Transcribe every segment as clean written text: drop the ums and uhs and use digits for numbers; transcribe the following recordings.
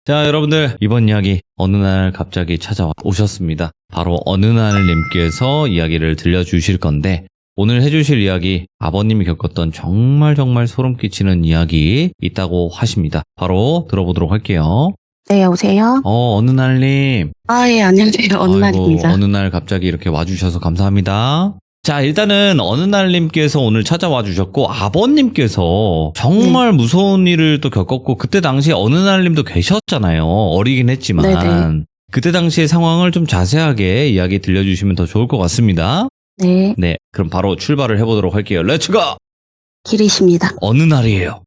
자, 여러분들 이번 이야기 어느 날 갑자기 찾아오셨습니다. 바로 어느 날님께서 이야기를 들려주실 건데 오늘 해주실 이야기 아버님이 겪었던 정말 소름 끼치는 이야기 있다고 하십니다. 바로 들어보도록 할게요. 네, 여보세요? 어느 날님. 예, 안녕하세요. 어느 날입니다. 어느 날 갑자기 이렇게 와주셔서 감사합니다. 자, 일단은 어느 날님께서 오늘 찾아와 주셨고 아버님께서 정말 무서운 일을 또 겪었고 그때 당시에 어느 날님도 계셨잖아요. 어리긴 했지만 네네. 그때 당시의 상황을 좀 자세하게 이야기 들려주시면 더 좋을 것 같습니다. 네, 네, 그럼 바로 출발을 해보도록 할게요. 렛츠고! 길이십니다. 어느 날이에요?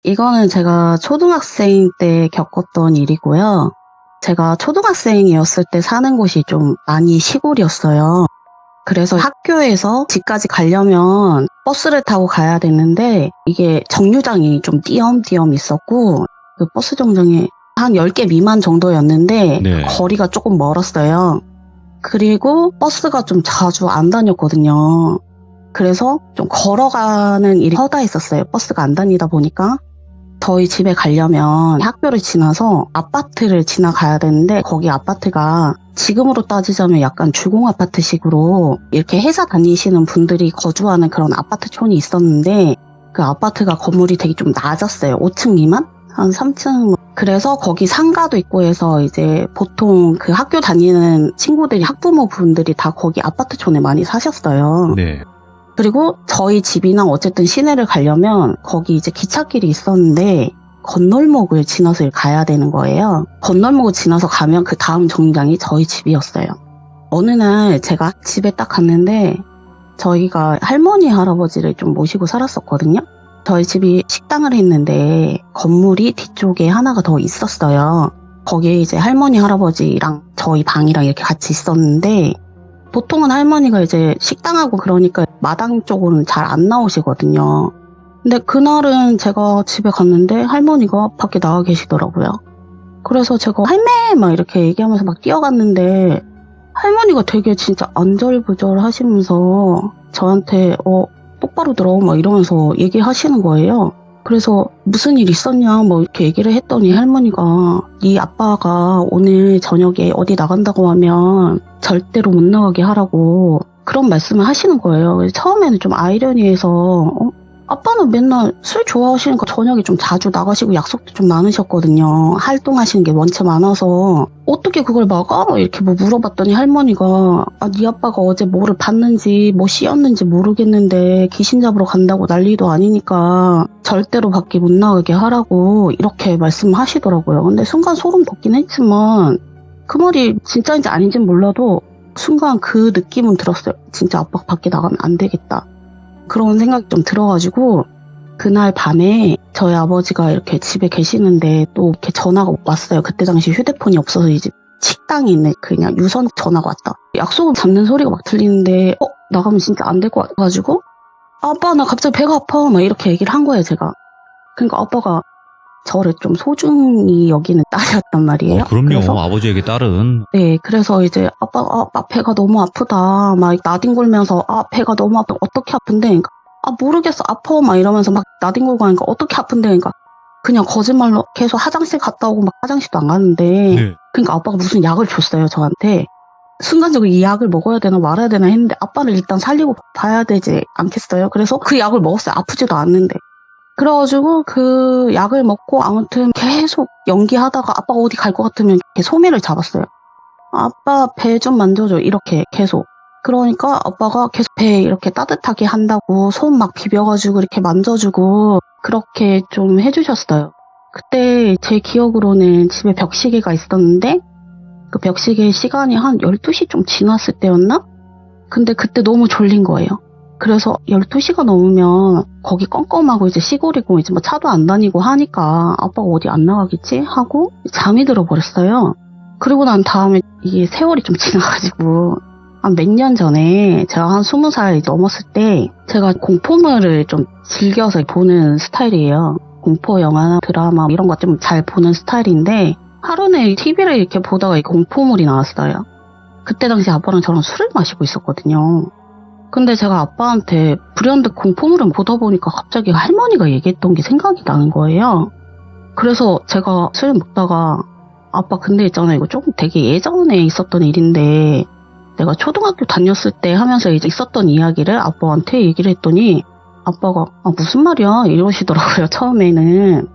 이거는 제가 초등학생 때 겪었던 일이고요. 제가 초등학생이었을 때 사는 곳이 좀 많이 시골이었어요. 그래서 학교에서 집까지 가려면 버스를 타고 가야 됐는데 이게 정류장이 좀 띄엄띄엄 있었고 그 버스 정류장이 한 10개 미만 정도였는데 네. 거리가 조금 멀었어요. 그리고 버스가 좀 자주 안 다녔거든요. 그래서 좀 걸어가는 일이 허다했었어요. 버스가 안 다니다 보니까. 저희 집에 가려면 학교를 지나서 아파트를 지나가야 되는데 거기 아파트가 지금으로 따지자면 약간 주공 아파트식으로 이렇게 회사 다니시는 분들이 거주하는 그런 아파트촌이 있었는데 그 아파트가 건물이 되게 좀 낮았어요. 5층 미만? 한 3층. 그래서 거기 상가도 있고 해서 이제 보통 그 학교 다니는 친구들이 학부모분들이 다 거기 아파트촌에 많이 사셨어요. 네. 그리고 저희 집이나 어쨌든 시내를 가려면 거기 이제 기찻길이 있었는데 건널목을 지나서 가야 되는 거예요. 건널목을 지나서 가면 그 다음 정류장이 저희 집이었어요. 어느 날 제가 집에 딱 갔는데 저희가 할머니 할아버지를 좀 모시고 살았었거든요. 저희 집이 식당을 했는데 건물이 뒤쪽에 하나가 더 있었어요. 거기에 이제 할머니 할아버지랑 저희 방이랑 이렇게 같이 있었는데 보통은 할머니가 이제 식당하고 그러니까 마당 쪽은 잘 안 나오시거든요. 근데 그날은 제가 집에 갔는데 할머니가 밖에 나와 계시더라고요. 그래서 제가 할매 막 이렇게 얘기하면서 막 뛰어갔는데 할머니가 되게 진짜 안절부절 하시면서 저한테 똑바로 들어 막 이러면서 얘기하시는 거예요. 그래서 무슨 일 있었냐 뭐 이렇게 얘기를 했더니 할머니가 네 아빠가 오늘 저녁에 어디 나간다고 하면 절대로 못 나가게 하라고 그런 말씀을 하시는 거예요. 그래서 처음에는 좀 아이러니해서 아빠는 맨날 술 좋아하시니까 저녁에 좀 자주 나가시고 약속도 좀 많으셨거든요. 활동하시는 게 원체 많아서 어떻게 그걸 막아? 이렇게 뭐 물어봤더니 할머니가 네 아빠가 어제 뭐를 봤는지 뭐 씌었는지 모르겠는데 귀신 잡으러 간다고 난리도 아니니까 절대로 밖에 못 나가게 하라고 이렇게 말씀하시더라고요. 근데 순간 소름 돋긴 했지만 그 말이 진짜인지 아닌지는 몰라도 순간 그 느낌은 들었어요. 진짜 아빠 밖에 나가면 안 되겠다. 그런 생각이 좀 들어가지고 그날 밤에 저희 아버지가 이렇게 집에 계시는데 또 이렇게 전화가 왔어요. 그때 당시 휴대폰이 없어서 이제 식당에 있는 그냥 유선 전화가 왔다. 약속을 잡는 소리가 막 들리는데 나가면 진짜 안 될 것 같아가지고 아빠 나 갑자기 배가 아파 막 이렇게 얘기를 한 거예요 제가. 그러니까 아빠가 저를 좀 소중히 여기는 딸이었단 말이에요. 그럼요. 그래서, 아버지에게 딸은. 네, 그래서 이제 아빠가 배가 너무 아프다 막 나뒹굴면서 배가 너무 아파 어떻게 아픈데 그러니까 모르겠어 아파 막 이러면서 막 나뒹굴고 하니까 어떻게 아픈데 그러니까 그냥 거짓말로 계속 화장실 갔다 오고 막 화장실도 안 가는데 네. 그러니까 아빠가 무슨 약을 줬어요 저한테. 순간적으로 이 약을 먹어야 되나 말아야 되나 했는데 아빠를 일단 살리고 봐야 되지 않겠어요. 그래서 그 약을 먹었어요. 아프지도 않는데. 그래가지고 그 약을 먹고 아무튼 계속 연기하다가 아빠가 어디 갈 것 같으면 이렇게 소매를 잡았어요. 아빠 배 좀 만져줘 이렇게 계속. 그러니까 아빠가 계속 배 이렇게 따뜻하게 한다고 손 막 비벼가지고 이렇게 만져주고 그렇게 좀 해주셨어요. 그때 제 기억으로는 집에 벽시계가 있었는데 그 벽시계 시간이 한 12시 좀 지났을 때였나? 근데 그때 너무 졸린 거예요. 그래서 12시가 넘으면 거기 껌껌하고 이제 시골이고 이제 뭐 차도 안 다니고 하니까 아빠가 어디 안 나가겠지? 하고 잠이 들어버렸어요. 그리고 난 다음에 이게 세월이 좀 지나가지고 한 몇 년 전에 제가 한 20살 넘었을 때 제가 공포물을 좀 즐겨서 보는 스타일이에요. 공포 영화나 드라마 이런 거 좀 잘 보는 스타일인데 하루는 TV를 이렇게 보다가 공포물이 나왔어요. 그때 당시 아빠랑 저랑 술을 마시고 있었거든요. 근데 제가 아빠한테 불현듯 공포물을 보다 보니까 갑자기 할머니가 얘기했던 게 생각이 나는 거예요. 그래서 제가 술 먹다가 아빠 근데 있잖아 이거 조금 되게 예전에 있었던 일인데 내가 초등학교 다녔을 때 하면서 이제 있었던 이야기를 아빠한테 얘기를 했더니 아빠가 무슨 말이야 이러시더라고요. 처음에는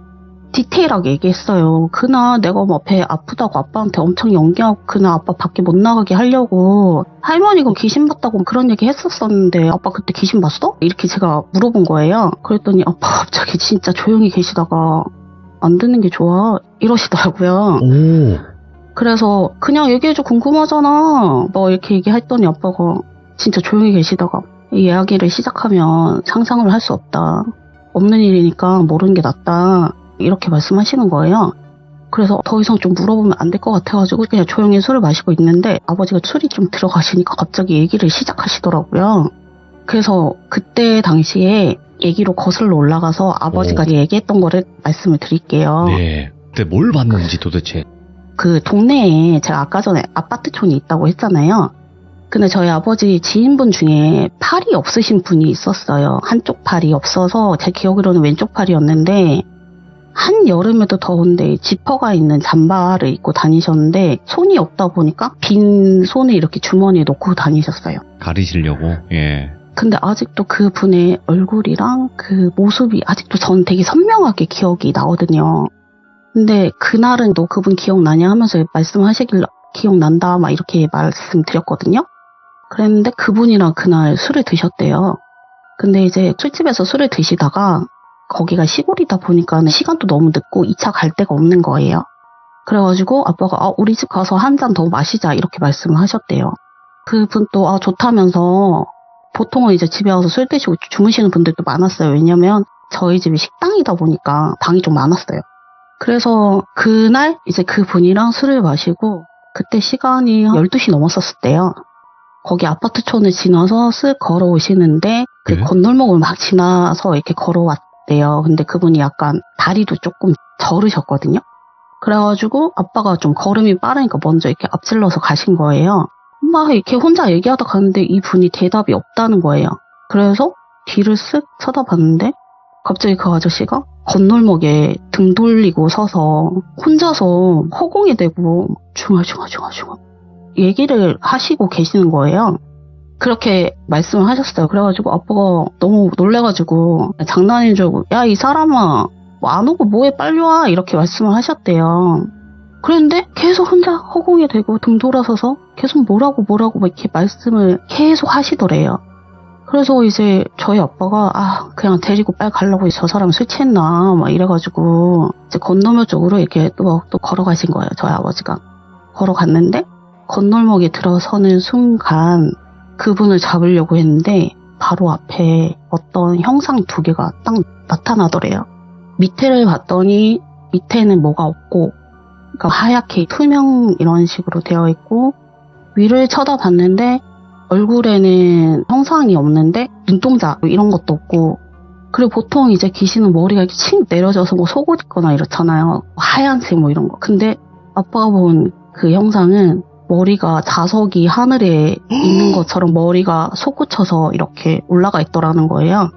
디테일하게 얘기했어요. 그날 내가 뭐 배 아프다고 아빠한테 엄청 연기하고 그날 아빠 밖에 못 나가게 하려고 할머니가 귀신 봤다고 그런 얘기 했었었는데 아빠 그때 귀신 봤어? 이렇게 제가 물어본 거예요. 그랬더니 아빠 갑자기 진짜 조용히 계시다가 안 듣는 게 좋아 이러시더라고요. 오. 그래서 그냥 얘기해줘 궁금하잖아 뭐 이렇게 얘기했더니 아빠가 진짜 조용히 계시다가 이 이야기를 시작하면 상상을 할 수 없다. 없는 일이니까 모르는 게 낫다. 이렇게 말씀하시는 거예요. 그래서 더 이상 좀 물어보면 안 될 것 같아가지고 그냥 조용히 술을 마시고 있는데 아버지가 술이 좀 들어가시니까 갑자기 얘기를 시작하시더라고요. 그래서 그때 당시에 얘기로 거슬러 올라가서 아버지가 얘기했던 거를 말씀을 드릴게요. 네. 근데 뭘 봤는지 도대체. 그 동네에 제가 아까 전에 아파트촌이 있다고 했잖아요. 근데 저희 아버지 지인분 중에 팔이 없으신 분이 있었어요. 한쪽 팔이 없어서 제 기억으로는 왼쪽 팔이었는데 한여름에도 더운데 지퍼가 있는 잠바를 입고 다니셨는데 손이 없다 보니까 빈 손을 이렇게 주머니에 넣고 다니셨어요. 가리시려고. 예. 근데 아직도 그분의 얼굴이랑 그 모습이 아직도 전 되게 선명하게 기억이 나거든요. 근데 그날은 너 그분 기억나냐 하면서 말씀하시길래 기억난다 막 이렇게 말씀드렸거든요. 그랬는데 그분이랑 그날 술을 드셨대요. 근데 이제 술집에서 술을 드시다가 거기가 시골이다 보니까 시간도 너무 늦고 2차 갈 데가 없는 거예요. 그래가지고 아빠가 우리 집 가서 한 잔 더 마시자 이렇게 말씀을 하셨대요. 그분 또 좋다면서 보통은 이제 집에 와서 술 드시고 주무시는 분들도 많았어요. 왜냐면 저희 집이 식당이다 보니까 방이 좀 많았어요. 그래서 그날 이제 그분이랑 술을 마시고 그때 시간이 12시 넘었었을 때요. 거기 아파트촌을 지나서 쓱 걸어오시는데 그 네. 건널목을 막 지나서 이렇게 걸어왔대요. 근데 그분이 약간 다리도 조금 저르셨거든요. 그래가지고 아빠가 좀 걸음이 빠르니까 먼저 이렇게 앞질러서 가신 거예요. 막 이렇게 혼자 얘기하다 가는데 이분이 대답이 없다는 거예요. 그래서 뒤를 쓱 쳐다봤는데 갑자기 그 아저씨가 건널목에 등 돌리고 서서 혼자서 허공에 대고 중얼중얼 얘기를 하시고 계시는 거예요. 그렇게 말씀을 하셨어요. 그래가지고 아빠가 너무 놀래가지고 장난인 줄 알고 야 이 사람아 뭐 안 오고 뭐해 빨리 와 이렇게 말씀을 하셨대요. 그런데 계속 혼자 허공에 대고 등 돌아서서 계속 뭐라고 막 이렇게 말씀을 계속 하시더래요. 그래서 이제 저희 아빠가 그냥 데리고 빨리 가려고 저 사람 술 취했나 막 이래가지고 이제 건너물 쪽으로 이렇게 또 걸어가신 거예요. 저희 아버지가 걸어갔는데 건널목에 들어서는 순간 그분을 잡으려고 했는데 바로 앞에 어떤 형상 2개가 딱 나타나더래요. 밑에를 봤더니 밑에는 뭐가 없고 그러니까 하얗게 투명 이런 식으로 되어 있고 위를 쳐다봤는데 얼굴에는 형상이 없는데 눈동자 이런 것도 없고 그리고 보통 이제 귀신은 머리가 이렇게 칭 내려져서 뭐 속옷 입거나 이렇잖아요. 하얀색 뭐 이런 거. 근데 아빠가 본 그 형상은 머리가 자석이 하늘에 있는 것처럼 머리가 솟구쳐서 이렇게 올라가 있더라는 거예요.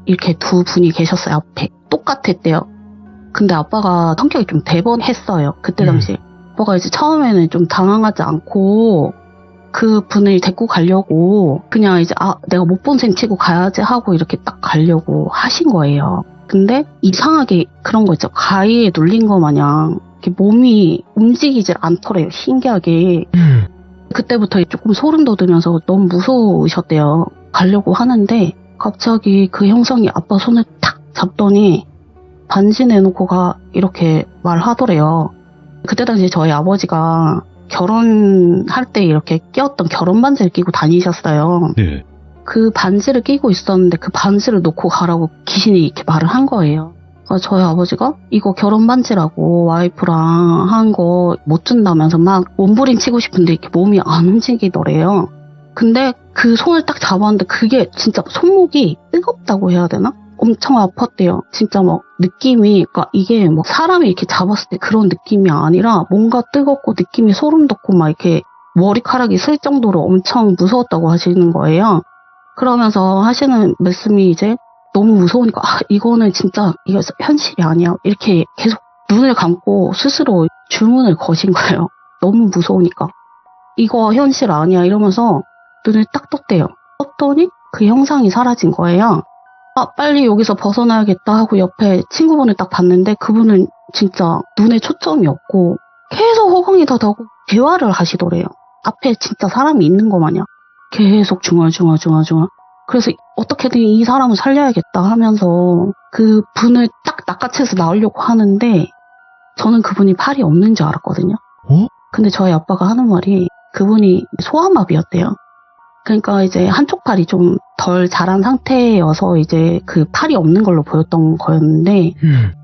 이렇게 2분이 계셨어요. 앞에. 똑같았대요. 근데 아빠가 성격이 좀 대번했어요. 그때 당시에. 아빠가 이제 처음에는 좀 당황하지 않고 그 분을 데리고 가려고 그냥 이제 내가 못 본 셈 치고 가야지 하고 이렇게 딱 가려고 하신 거예요. 근데 이상하게 그런 거 있죠. 가위에 눌린 거 마냥 이렇게 몸이 움직이질 않더래요. 신기하게. 그때부터 조금 소름 돋으면서 너무 무서우셨대요. 가려고 하는데 갑자기 그 형상이 아빠 손을 탁 잡더니 반지 내놓고 가 이렇게 말하더래요. 그때 당시 저희 아버지가 결혼할 때 이렇게 끼웠던 결혼 반지를 끼고 다니셨어요. 네. 그 반지를 끼고 있었는데 그 반지를 놓고 가라고 귀신이 이렇게 말을 한 거예요. 그래서 저희 아버지가 이거 결혼 반지라고 와이프랑 한 거 못 준다면서 막 몸부림 치고 싶은데 이렇게 몸이 안 움직이더래요. 근데 그 손을 딱 잡았는데 그게 진짜 손목이 뜨겁다고 해야 되나? 엄청 아팠대요. 진짜 막 느낌이, 그러니까 이게 뭐 사람이 이렇게 잡았을 때 그런 느낌이 아니라 뭔가 뜨겁고 느낌이 소름 돋고 막 이렇게 머리카락이 쓸 정도로 엄청 무서웠다고 하시는 거예요. 그러면서 하시는 말씀이 이제 너무 무서우니까 이거는 진짜 이거 현실이 아니야. 이렇게 계속 눈을 감고 스스로 주문을 거신 거예요. 너무 무서우니까. 이거 현실 아니야 이러면서 눈을 딱 떴대요. 떴더니 그 형상이 사라진 거예요. 빨리 여기서 벗어나야겠다 하고 옆에 친구분을 딱 봤는데 그분은 진짜 눈에 초점이 없고 계속 호강이 다 나고 대화를 하시더래요. 앞에 진짜 사람이 있는 거 마냥 계속 중얼중얼. 그래서 어떻게든 이 사람을 살려야겠다 하면서 그 분을 딱 낚아채서 나오려고 하는데 저는 그분이 팔이 없는 줄 알았거든요. 근데 저희 아빠가 하는 말이 그분이 소아마비였대요. 그러니까 이제 한쪽 팔이 좀 덜 자란 상태여서 이제 그 팔이 없는 걸로 보였던 거였는데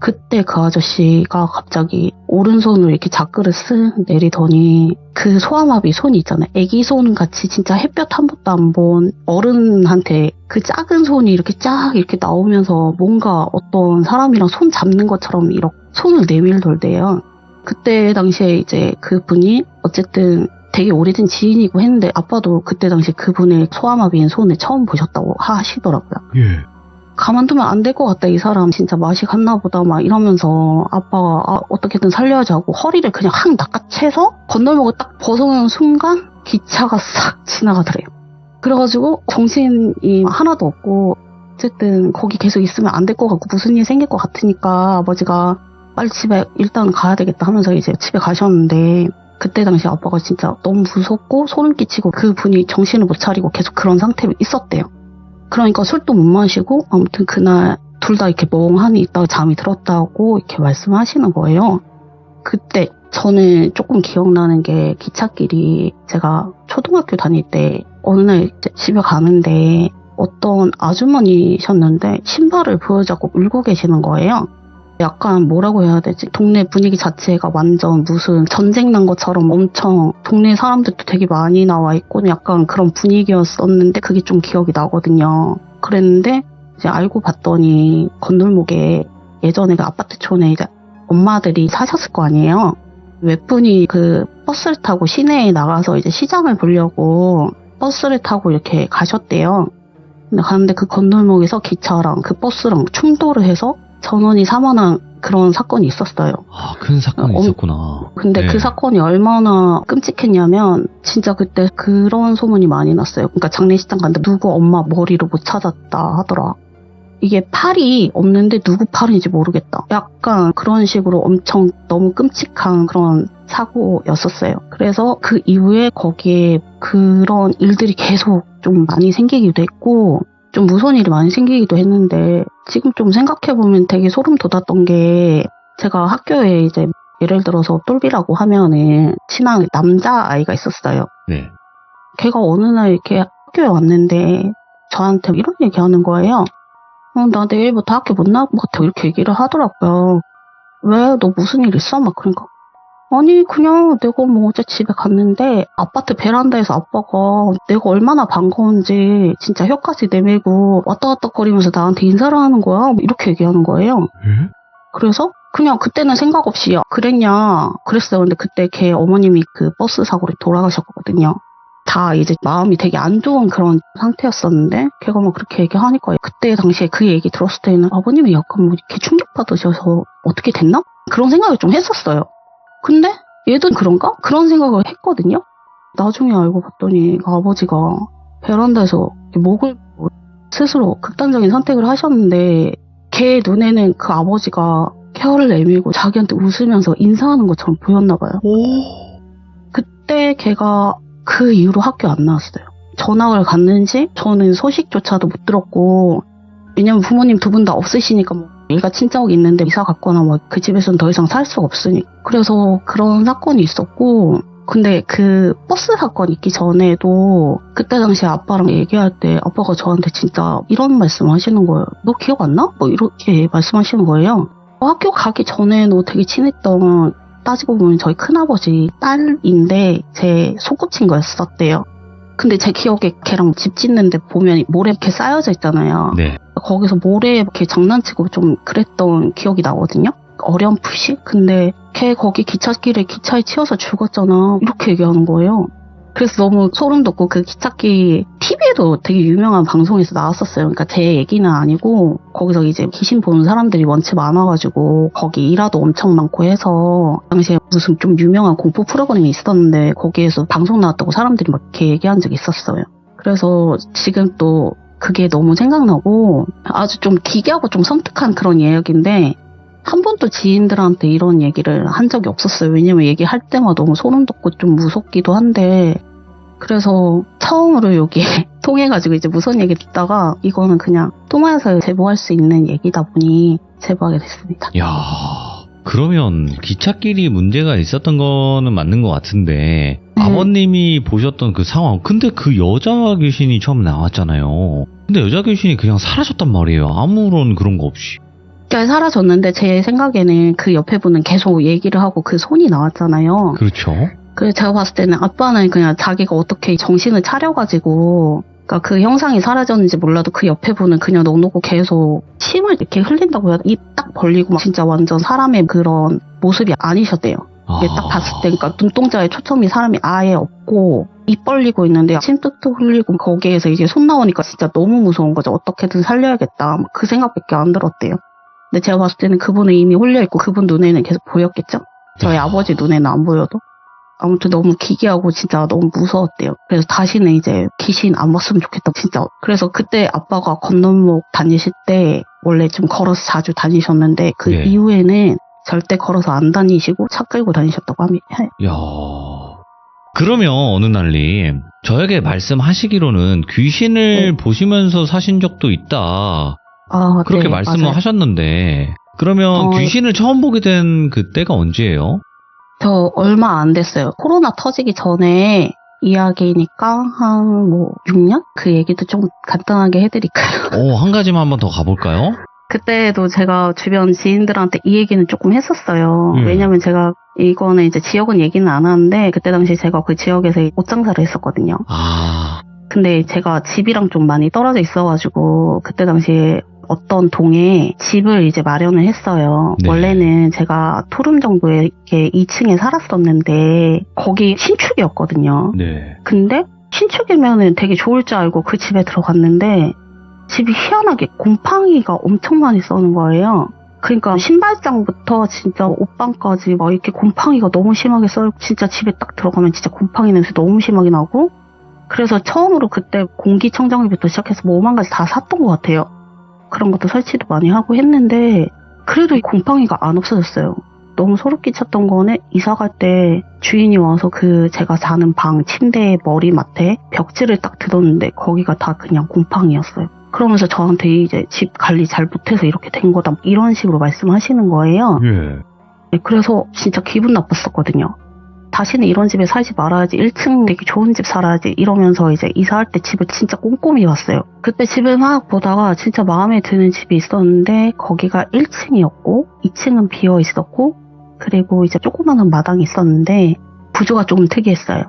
그때 그 아저씨가 갑자기 오른손으로 이렇게 자크를 쓱 내리더니 그 소아마비 손이 있잖아요. 애기 손 같이 진짜 햇볕 한 번도 안 본 어른한테 그 작은 손이 이렇게 쫙 이렇게 나오면서 뭔가 어떤 사람이랑 손 잡는 것처럼 이렇게 손을 내밀돌대요. 그때 당시에 이제 그분이 어쨌든 되게 오래된 지인이고 했는데 아빠도 그때 당시 그분의 소아마비인 손을 처음 보셨다고 하시더라고요. 예. 가만두면 안 될 것 같다. 이 사람 진짜 맛이 갔나 보다 막 이러면서 아빠가 어떻게든 살려야지 하고 허리를 그냥 확 낚아채서 건널목을 딱 벗어나는 순간 기차가 싹 지나가더래요. 그래가지고 정신이 하나도 없고 어쨌든 거기 계속 있으면 안 될 것 같고 무슨 일 생길 것 같으니까 아버지가 빨리 집에 일단 가야 되겠다 하면서 이제 집에 가셨는데 그때 당시 아빠가 진짜 너무 무섭고 소름 끼치고 그분이 정신을 못 차리고 계속 그런 상태로 있었대요. 그러니까 술도 못 마시고 아무튼 그날 둘 다 이렇게 멍하니 있다가 잠이 들었다고 이렇게 말씀하시는 거예요. 그때 저는 조금 기억나는 게 기찻길이 제가 초등학교 다닐 때 어느 날 이제 집에 가는데 어떤 아주머니셨는데 신발을 보여자고 울고 계시는 거예요. 약간 뭐라고 해야 되지? 동네 분위기 자체가 완전 무슨 전쟁 난 것처럼 엄청 동네 사람들도 되게 많이 나와 있고 약간 그런 분위기였었는데 그게 좀 기억이 나거든요. 그랬는데 이제 알고 봤더니 건널목에 예전에 그 아파트촌에 이제 엄마들이 사셨을 거 아니에요. 몇 분이 그 버스를 타고 시내에 나가서 이제 시장을 보려고 버스를 타고 이렇게 가셨대요. 근데 가는데 그 건널목에서 기차랑 그 버스랑 충돌을 해서 전원이 사망한 그런 사건이 있었어요. 아, 큰 사건이 있었구나. 근데 네. 그 사건이 얼마나 끔찍했냐면 진짜 그때 그런 소문이 많이 났어요. 그러니까 장례식장 갔는데 누구 엄마 머리를 못 찾았다 하더라. 이게 팔이 없는데 누구 팔인지 모르겠다. 약간 그런 식으로 엄청 너무 끔찍한 그런 사고였었어요. 그래서 그 이후에 거기에 그런 일들이 계속 좀 많이 생기기도 했고 좀 무서운 일이 많이 생기기도 했는데 지금 좀 생각해보면 되게 소름 돋았던 게 제가 학교에 이제 예를 들어서 똘비라고 하면은 친한 남자아이가 있었어요. 네. 걔가 어느 날 이렇게 학교에 왔는데 저한테 이런 얘기하는 거예요. 나 내일부터 학교 못 나올 것 같아 이렇게 얘기를 하더라고요. 왜? 너 무슨 일 있어? 막 그러니까 아니 그냥 내가 뭐 어제 집에 갔는데 아파트 베란다에서 아빠가 내가 얼마나 반가운지 진짜 혀까지 내밀고 왔다 갔다 거리면서 나한테 인사를 하는 거야. 이렇게 얘기하는 거예요. 그래서 그냥 그때는 생각 없이 그랬냐 그랬어요. 근데 그때 걔 어머님이 그 버스 사고로 돌아가셨거든요. 다 이제 마음이 되게 안 좋은 그런 상태였었는데 걔가 막 그렇게 얘기하니까 그때 당시에 그 얘기 들었을 때는 아버님이 약간 뭐 이렇게 충격받으셔서 어떻게 됐나? 그런 생각을 좀 했었어요. 근데 얘도 그런가? 그런 생각을 했거든요. 나중에 알고 봤더니 아버지가 베란다에서 목을 스스로 극단적인 선택을 하셨는데 걔 눈에는 그 아버지가 혀를 내밀고 자기한테 웃으면서 인사하는 것처럼 보였나 봐요. 그때 걔가 그 이후로 학교 안 나왔어요. 전학을 갔는지 저는 소식조차도 못 들었고 왜냐면 부모님 두 분 다 없으시니까 뭐 얘가 친척이 있는데 이사 갔거나 뭐 그 집에서는 더 이상 살 수가 없으니까 그래서 그런 사건이 있었고 근데 그 버스 사건 있기 전에도 그때 당시에 아빠랑 얘기할 때 아빠가 저한테 진짜 이런 말씀 하시는 거예요. 너 기억 안 나? 뭐 이렇게 말씀하시는 거예요. 학교 가기 전에도 되게 친했던 따지고 보면 저희 큰아버지 딸인데 제 소꿉친구였었대요. 근데 제 기억에 걔랑 집 짓는데 보면 모래 이렇게 쌓여져 있잖아요. 네. 거기서 모래 이렇게 장난치고 좀 그랬던 기억이 나거든요. 어렴풋이. 근데 걔 거기 기찻길에 기차에 치여서 죽었잖아. 이렇게 얘기하는 거예요. 그래서 너무 소름 돋고 그 기찻길 TV에도 되게 유명한 방송에서 나왔었어요. 그러니까 제 얘기는 아니고 거기서 이제 귀신 보는 사람들이 원체 많아가지고 거기 일화도 엄청 많고 해서 당시에 무슨 좀 유명한 공포 프로그램이 있었는데 거기에서 방송 나왔다고 사람들이 막 이렇게 얘기한 적이 있었어요. 그래서 지금 또 그게 너무 생각나고 아주 좀 기괴하고 좀 섬뜩한 그런 이야기인데 한 번도 지인들한테 이런 얘기를 한 적이 없었어요. 왜냐면 얘기할 때마다 너무 소름 돋고 좀 무섭기도 한데 그래서 처음으로 여기 통해가지고 이제 무서운 얘기 듣다가 이거는 그냥 또마에서 제보할 수 있는 얘기다 보니 제보하게 됐습니다. 야, 그러면 기찻길이 문제가 있었던 거는 맞는 것 같은데 아버님이 보셨던 그 상황, 근데 그 여자 귀신이 처음 나왔잖아요. 근데 여자 귀신이 그냥 사라졌단 말이에요. 아무런 그런 거 없이. 사라졌는데 제 생각에는 그 옆에 분은 계속 얘기를 하고 그 손이 나왔잖아요. 그렇죠. 그래서 제가 봤을 때는 아빠는 그냥 자기가 어떻게 정신을 차려가지고 그러니까 그 형상이 사라졌는지 몰라도 그 옆에 분은 그냥 넉넉고 계속 침을 이렇게 흘린다고 해야 입 딱 벌리고 막 진짜 완전 사람의 그런 모습이 아니셨대요. 이게 딱 봤을 때 그러니까 눈동자에 초점이 사람이 아예 없고 입 벌리고 있는데 침 뚝뚝 흘리고 거기에서 이제 손 나오니까 진짜 너무 무서운 거죠. 어떻게든 살려야겠다. 그 생각밖에 안 들었대요. 근데 제가 봤을 때는 그분은 이미 홀려있고 그분 눈에는 계속 보였겠죠? 저희 아버지 눈에는 안 보여도. 아무튼 너무 기괴하고 진짜 너무 무서웠대요. 그래서 다시는 이제 귀신 안 봤으면 좋겠다, 진짜. 그래서 그때 아빠가 건널목 다니실 때 원래 좀 걸어서 자주 다니셨는데 그 네. 이후에는 절대 걸어서 안 다니시고 차 끌고 다니셨다고 합니다. 야, 그러면 어느 날님 저에게 말씀하시기로는 귀신을 보시면서 사신 적도 있다. 그렇게 네, 말씀을 맞아요. 하셨는데 그러면 귀신을 처음 보게 된 그때가 언제예요? 저 얼마 안 됐어요. 코로나 터지기 전에 이야기니까 한 6년? 그 얘기도 좀 간단하게 해드릴까요? 한 가지만 한번 더 가볼까요? 그때도 제가 주변 지인들한테 이 얘기는 조금 했었어요. 왜냐면 제가 이거는 이제 지역은 얘기는 안 하는데 그때 당시 제가 그 지역에서 옷 장사를 했었거든요. 근데 제가 집이랑 좀 많이 떨어져 있어가지고 그때 당시에 어떤 동에 집을 이제 마련을 했어요. 네. 원래는 제가 토름 정도에 이렇게 2층에 살았었는데 거기 신축이었거든요. 네. 근데 신축이면은 되게 좋을 줄 알고 그 집에 들어갔는데 집이 희한하게 곰팡이가 엄청 많이 써는 거예요. 그러니까 신발장부터 진짜 옷방까지 막 이렇게 곰팡이가 너무 심하게 써요. 진짜 집에 딱 들어가면 진짜 곰팡이 냄새 너무 심하게 나고 그래서 처음으로 그때 공기청정기부터 시작해서 뭐 5만 가지 다 샀던 것 같아요. 그런 것도 설치도 많이 하고 했는데 그래도 이 곰팡이가 안 없어졌어요. 너무 소름 끼쳤던 거는 이사 갈 때 주인이 와서 그 제가 자는 방 침대 머리맡에 벽지를 딱 뜯었는데 거기가 다 그냥 곰팡이였어요. 그러면서 저한테 이제 집 관리 잘 못해서 이렇게 된 거다 이런 식으로 말씀하시는 거예요. 예. 그래서 진짜 기분 나빴었거든요. 다시는 이런 집에 살지 말아야지 1층 되게 좋은 집 살아야지 이러면서 이제 이사할 때 집을 진짜 꼼꼼히 봤어요. 그때 집을 막 보다가 진짜 마음에 드는 집이 있었는데 거기가 1층이었고 2층은 비어 있었고 그리고 이제 조그마한 마당이 있었는데 구조가 조금 특이했어요.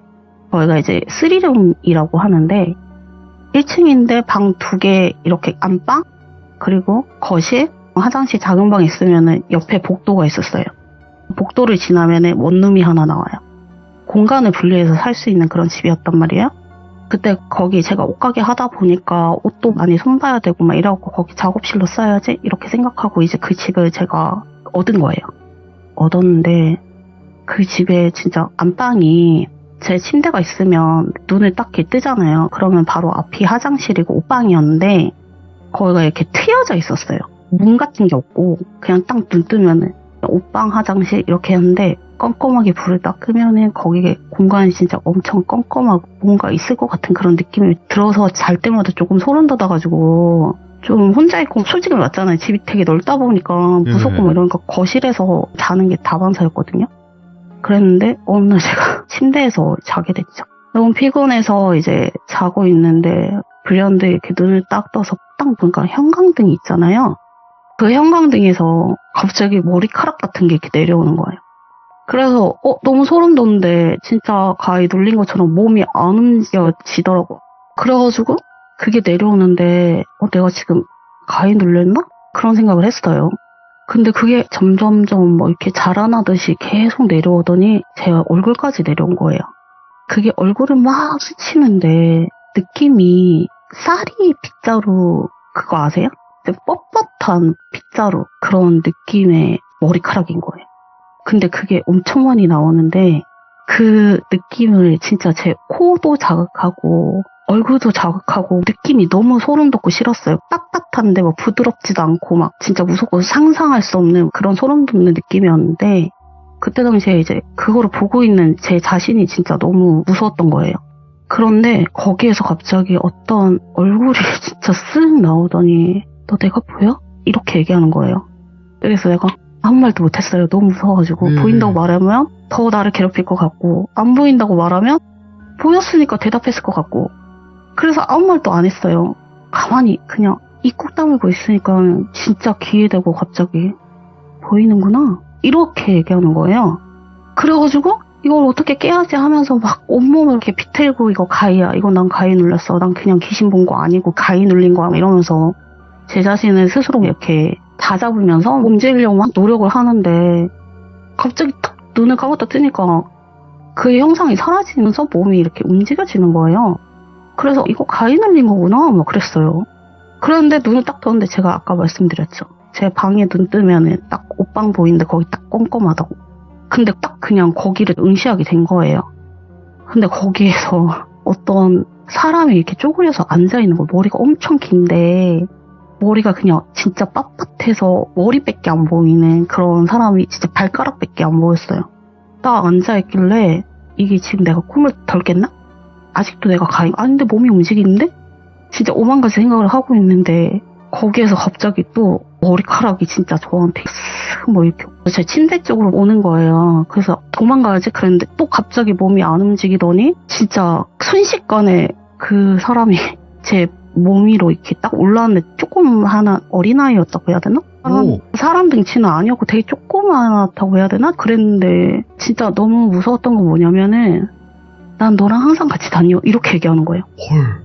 거기가 이제 3룸이라고 하는데 1층인데 방 2개 이렇게 안방 그리고 거실 화장실 작은 방 있으면은 옆에 복도가 있었어요. 복도를 지나면은 원룸이 하나 나와요. 공간을 분리해서 살 수 있는 그런 집이었단 말이에요. 그때 거기 제가 옷가게 하다 보니까 옷도 많이 손봐야 되고 막 이래갖고 거기 작업실로 써야지 이렇게 생각하고 이제 그 집을 제가 얻은 거예요. 얻었는데 그 집에 진짜 안방이 제 침대가 있으면 눈을 딱 이렇게 뜨잖아요. 그러면 바로 앞이 화장실이고 옷방이었는데 거기가 이렇게 트여져 있었어요. 문 같은 게 없고 그냥 딱 눈 뜨면은 옷방 화장실 이렇게 했는데 껌껌하게 불을 딱 끄면은 거기에 공간이 진짜 엄청 껌껌하고 뭔가 있을 것 같은 그런 느낌이 들어서 잘 때마다 조금 소름 돋아가지고 좀 혼자 있고 솔직히 맞잖아요. 집이 되게 넓다 보니까 무섭고 막 이러니까 거실에서 자는 게 다반사였거든요. 그랬는데 어느 날 제가 침대에서 자게 됐죠. 너무 피곤해서 이제 자고 있는데 불현듯 이렇게 눈을 딱 떠서 딱 보니까 형광등이 있잖아요. 그 형광등에서 갑자기 머리카락 같은 게 이렇게 내려오는 거예요. 그래서 너무 소름 돋는데 진짜 가히 눌린 것처럼 몸이 안 움직여지더라고요. 그래가지고 그게 내려오는데 내가 지금 가히 눌렸나? 그런 생각을 했어요. 근데 그게 점점점 뭐 이렇게 자라나듯이 계속 내려오더니 제 얼굴까지 내려온 거예요. 그게 얼굴을 막 스치는데 느낌이 쌀이 빗자루 그거 아세요? 뻣뻣한 빗자루 그런 느낌의 머리카락인 거예요. 근데 그게 엄청 많이 나오는데 그 느낌을 진짜 제 코도 자극하고 얼굴도 자극하고 느낌이 너무 소름 돋고 싫었어요. 빳빳한데 막 부드럽지도 않고 막 진짜 무섭고 상상할 수 없는 그런 소름 돋는 느낌이었는데 그때 당시에 이제 그거를 보고 있는 제 자신이 진짜 너무 무서웠던 거예요. 그런데 거기에서 갑자기 어떤 얼굴이 진짜 쓱 나오더니 너 내가 보여? 이렇게 얘기하는 거예요. 그래서 내가 아무 말도 못했어요. 너무 무서워가지고 보인다고 말하면 더 나를 괴롭힐 것 같고 안 보인다고 말하면 보였으니까 대답했을 것 같고 그래서 아무 말도 안 했어요. 가만히 그냥 입 꾹 다물고 있으니까 진짜 귀에 대고 갑자기 보이는구나 이렇게 얘기하는 거예요. 그래가지고 이걸 어떻게 깨야지 하면서 막 온몸을 이렇게 비틀고 이거 가위야. 이거 난 가위 눌렸어. 난 그냥 귀신 본 거 아니고 가위 눌린 거야. 이러면서 제 자신을 스스로 이렇게 다잡으면서 움직이려고 막 노력을 하는데 갑자기 탁 눈을 감았다 뜨니까 그 형상이 사라지면서 몸이 이렇게 움직여지는 거예요. 그래서 이거 가위 눌린 거구나 막 그랬어요. 그런데 눈을 딱 떴는데 제가 아까 말씀드렸죠. 제 방에 눈 뜨면은 딱 옷방 보이는데 거기 딱 껌껌하다고. 근데 딱 그냥 거기를 응시하게 된 거예요. 근데 거기에서 어떤 사람이 이렇게 쪼그려서 앉아있는 거 머리가 엄청 긴데 머리가 그냥 진짜 빳빳해서 머리밖에 안 보이는 그런 사람이 진짜 발가락밖에 안 보였어요. 딱 앉아있길래 이게 지금 내가 꿈을 덜 깼나? 아직도 내가 아닌데 몸이 움직이는데? 진짜 오만 가지 생각을 하고 있는데 거기에서 갑자기 또 머리카락이 진짜 저한테 뭐 이렇게 제 침대 쪽으로 오는 거예요. 그래서 도망가야지 그랬는데 또 갑자기 몸이 안 움직이더니 진짜 순식간에 그 사람이 제 몸 위로 이렇게 딱 올라왔는데 조그마한 어린아이였다고 해야 되나? 사람 등치는 아니었고 되게 조그맣다고 해야 되나? 그랬는데 진짜 너무 무서웠던 건 뭐냐면은 난 너랑 항상 같이 다녀 이렇게 얘기하는 거예요. 헐.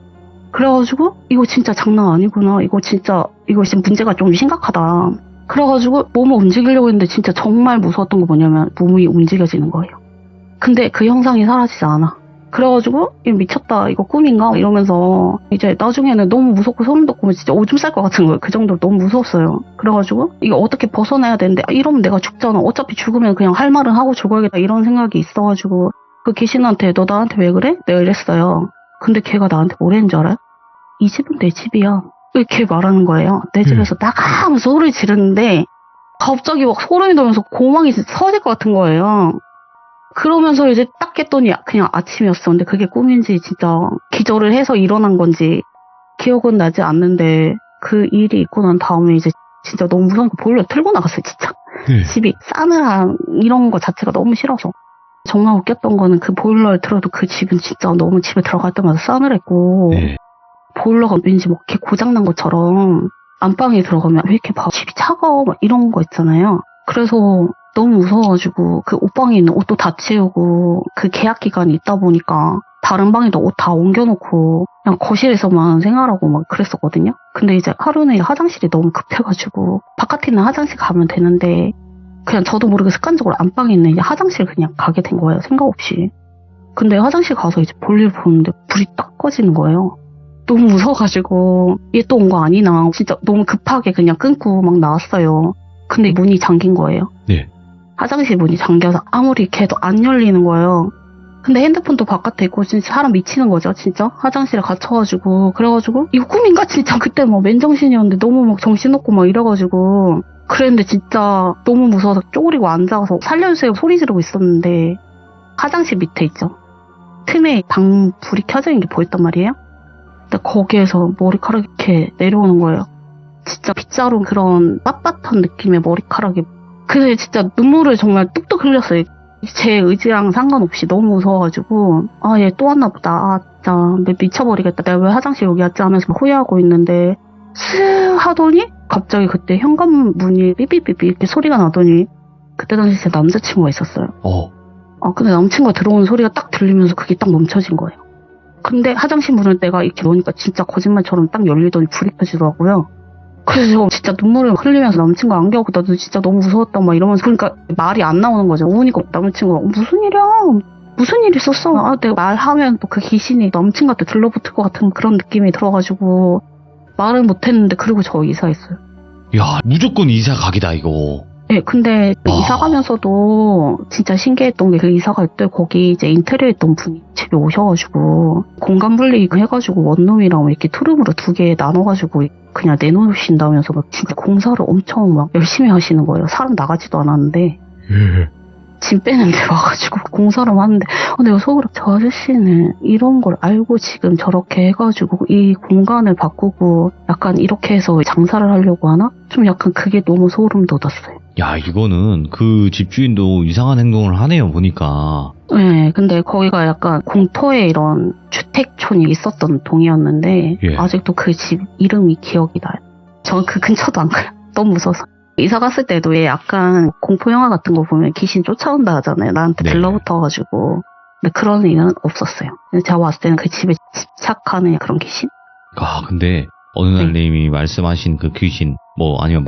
그래가지고 이거 진짜 장난 아니구나. 이거 진짜 문제가 좀 심각하다. 그래가지고 몸을 움직이려고 했는데 진짜 정말 무서웠던 거 뭐냐면 몸이 움직여지는 거예요. 근데 그 형상이 사라지지 않아. 그래가지고 이거 미쳤다 이거 꿈인가 이러면서 이제 나중에는 너무 무섭고 소름 돋고 진짜 오줌 쌀 것 같은 거예요. 그 정도로 너무 무서웠어요. 그래가지고 이거 어떻게 벗어나야 되는데 이러면 내가 죽잖아. 어차피 죽으면 그냥 할 말은 하고 죽어야겠다 이런 생각이 있어가지고 그 귀신한테 너 나한테 왜 그래? 내가 이랬어요. 근데 걔가 나한테 뭐랬는 줄 알아요? 이 집은 내 집이야. 이렇게 말하는 거예요. 내 집에서 나가 하면서 소리 지르는데 갑자기 막 소름이 돋으면서 고망이 터질 것 같은 거예요. 그러면서 이제 딱 깼더니 그냥 아침이었어. 근데 그게 꿈인지 진짜 기절을 해서 일어난 건지 기억은 나지 않는데 그 일이 있고 난 다음에 이제 진짜 너무 무서운 거 보일러 틀고 나갔어요. 진짜. 집이 싸늘한 이런 거 자체가 너무 싫어서. 정말 웃겼던 거는 그 보일러를 틀어도 그 집은 진짜 너무 집에 들어갈 때마다 싸늘했고 보일러가 왠지 뭐 이렇게 고장난 것처럼 안방에 들어가면 왜 이렇게 집이 차가워 막 이런 거 있잖아요. 그래서 너무 무서워가지고 그 옷방에 있는 옷도 다 치우고 그 계약 기간이 있다 보니까 다른 방에도 옷 다 옮겨놓고 그냥 거실에서만 생활하고 막 그랬었거든요. 근데 이제 하루는 화장실이 너무 급해가지고 바깥에 있는 화장실 가면 되는데 그냥 저도 모르게 습관적으로 안방에 있는 이제 화장실 그냥 가게 된 거예요. 생각 없이. 근데 화장실 가서 이제 볼일 보는데 불이 딱 꺼지는 거예요. 너무 무서워가지고 얘 또 온 거 아니나 진짜 너무 급하게 그냥 끊고 막 나왔어요. 근데 문이 잠긴 거예요. 네. 화장실 문이 잠겨서 아무리 걔도 안 열리는 거예요. 근데 핸드폰도 바깥에 있고 진짜 사람 미치는 거죠. 진짜 화장실에 갇혀가지고 그래가지고 이거 꿈인가? 진짜 그때 막 맨정신이었는데 너무 막 정신없고 막 이래가지고 그랬는데 진짜 너무 무서워서 쪼그리고 앉아서 살려주세요 소리 지르고 있었는데 화장실 밑에 있죠. 틈에 방 불이 켜져 있는 게 보였단 말이에요. 근데 거기에서 머리카락이 이렇게 내려오는 거예요. 진짜 빗자루 그런 빳빳한 느낌의 머리카락이. 그래서 진짜 눈물을 정말 뚝뚝 흘렸어요. 제 의지랑 상관없이 너무 무서워가지고 아 얘 또 왔나 보다. 아 진짜 미쳐버리겠다. 내가 왜 화장실 여기 왔지 하면서 후회하고 있는데 슥 하더니 갑자기 그때 현관문이 삐삐삐삐 이렇게 소리가 나더니 그때 당시 제 남자친구가 있었어요. 근데 남친구가 들어오는 소리가 딱 들리면서 그게 딱 멈춰진 거예요. 근데 화장실 문을 내가 이렇게 놓으니까 진짜 거짓말처럼 딱 열리더니 불이 켜지더라고요. 그래서 저 진짜 눈물을 흘리면서 남친구 안겨고 나도 진짜 너무 무서웠다 막 이러면서 그러니까 말이 안 나오는 거죠. 우니까 남친구가 무슨 일이야? 무슨 일 있었어? 아, 내가 말하면 또 그 귀신이 남친 같아 들러붙을 것 같은 그런 느낌이 들어가지고 말은 못했는데 그리고 저 이사했어요. 야, 무조건 이사 각이다, 이거. 네, 근데 그 와. 이사 가면서도 진짜 신기했던 게 그 이사 갈 때 거기 이제 인테리어 했던 분이 집에 오셔가지고 공간 분리 해가지고 원룸이랑 이렇게 투룸으로 2개 나눠가지고 그냥 내놓으신다면서 막 진짜 공사를 엄청 막 열심히 하시는 거예요. 사람 나가지도 않았는데. 짐 빼는데 와가지고 공사를 하는데 내가 속으로 저 아저씨는 이런 걸 알고 지금 저렇게 해가지고 이 공간을 바꾸고 약간 이렇게 해서 장사를 하려고 하나? 좀 약간 그게 너무 소름 돋았어요. 야, 이거는 그 집주인도 이상한 행동을 하네요, 보니까. 네, 근데 거기가 약간 공터에 이런 주택촌이 있었던 동이었는데 예. 아직도 그 집 이름이 기억이 나요. 저는 그 근처도 안 가요. 너무 무서워서. 이사 갔을 때도 왜 약간 공포 영화 같은 거 보면 귀신 쫓아온다 하잖아요. 나한테 네. 들러붙어가지고. 근데 그런 일은 없었어요. 제가 봤을 때는 그 집에 집착하는 그런 귀신? 아, 근데 어느 날 님이 말씀하신 그 귀신, 뭐 아니면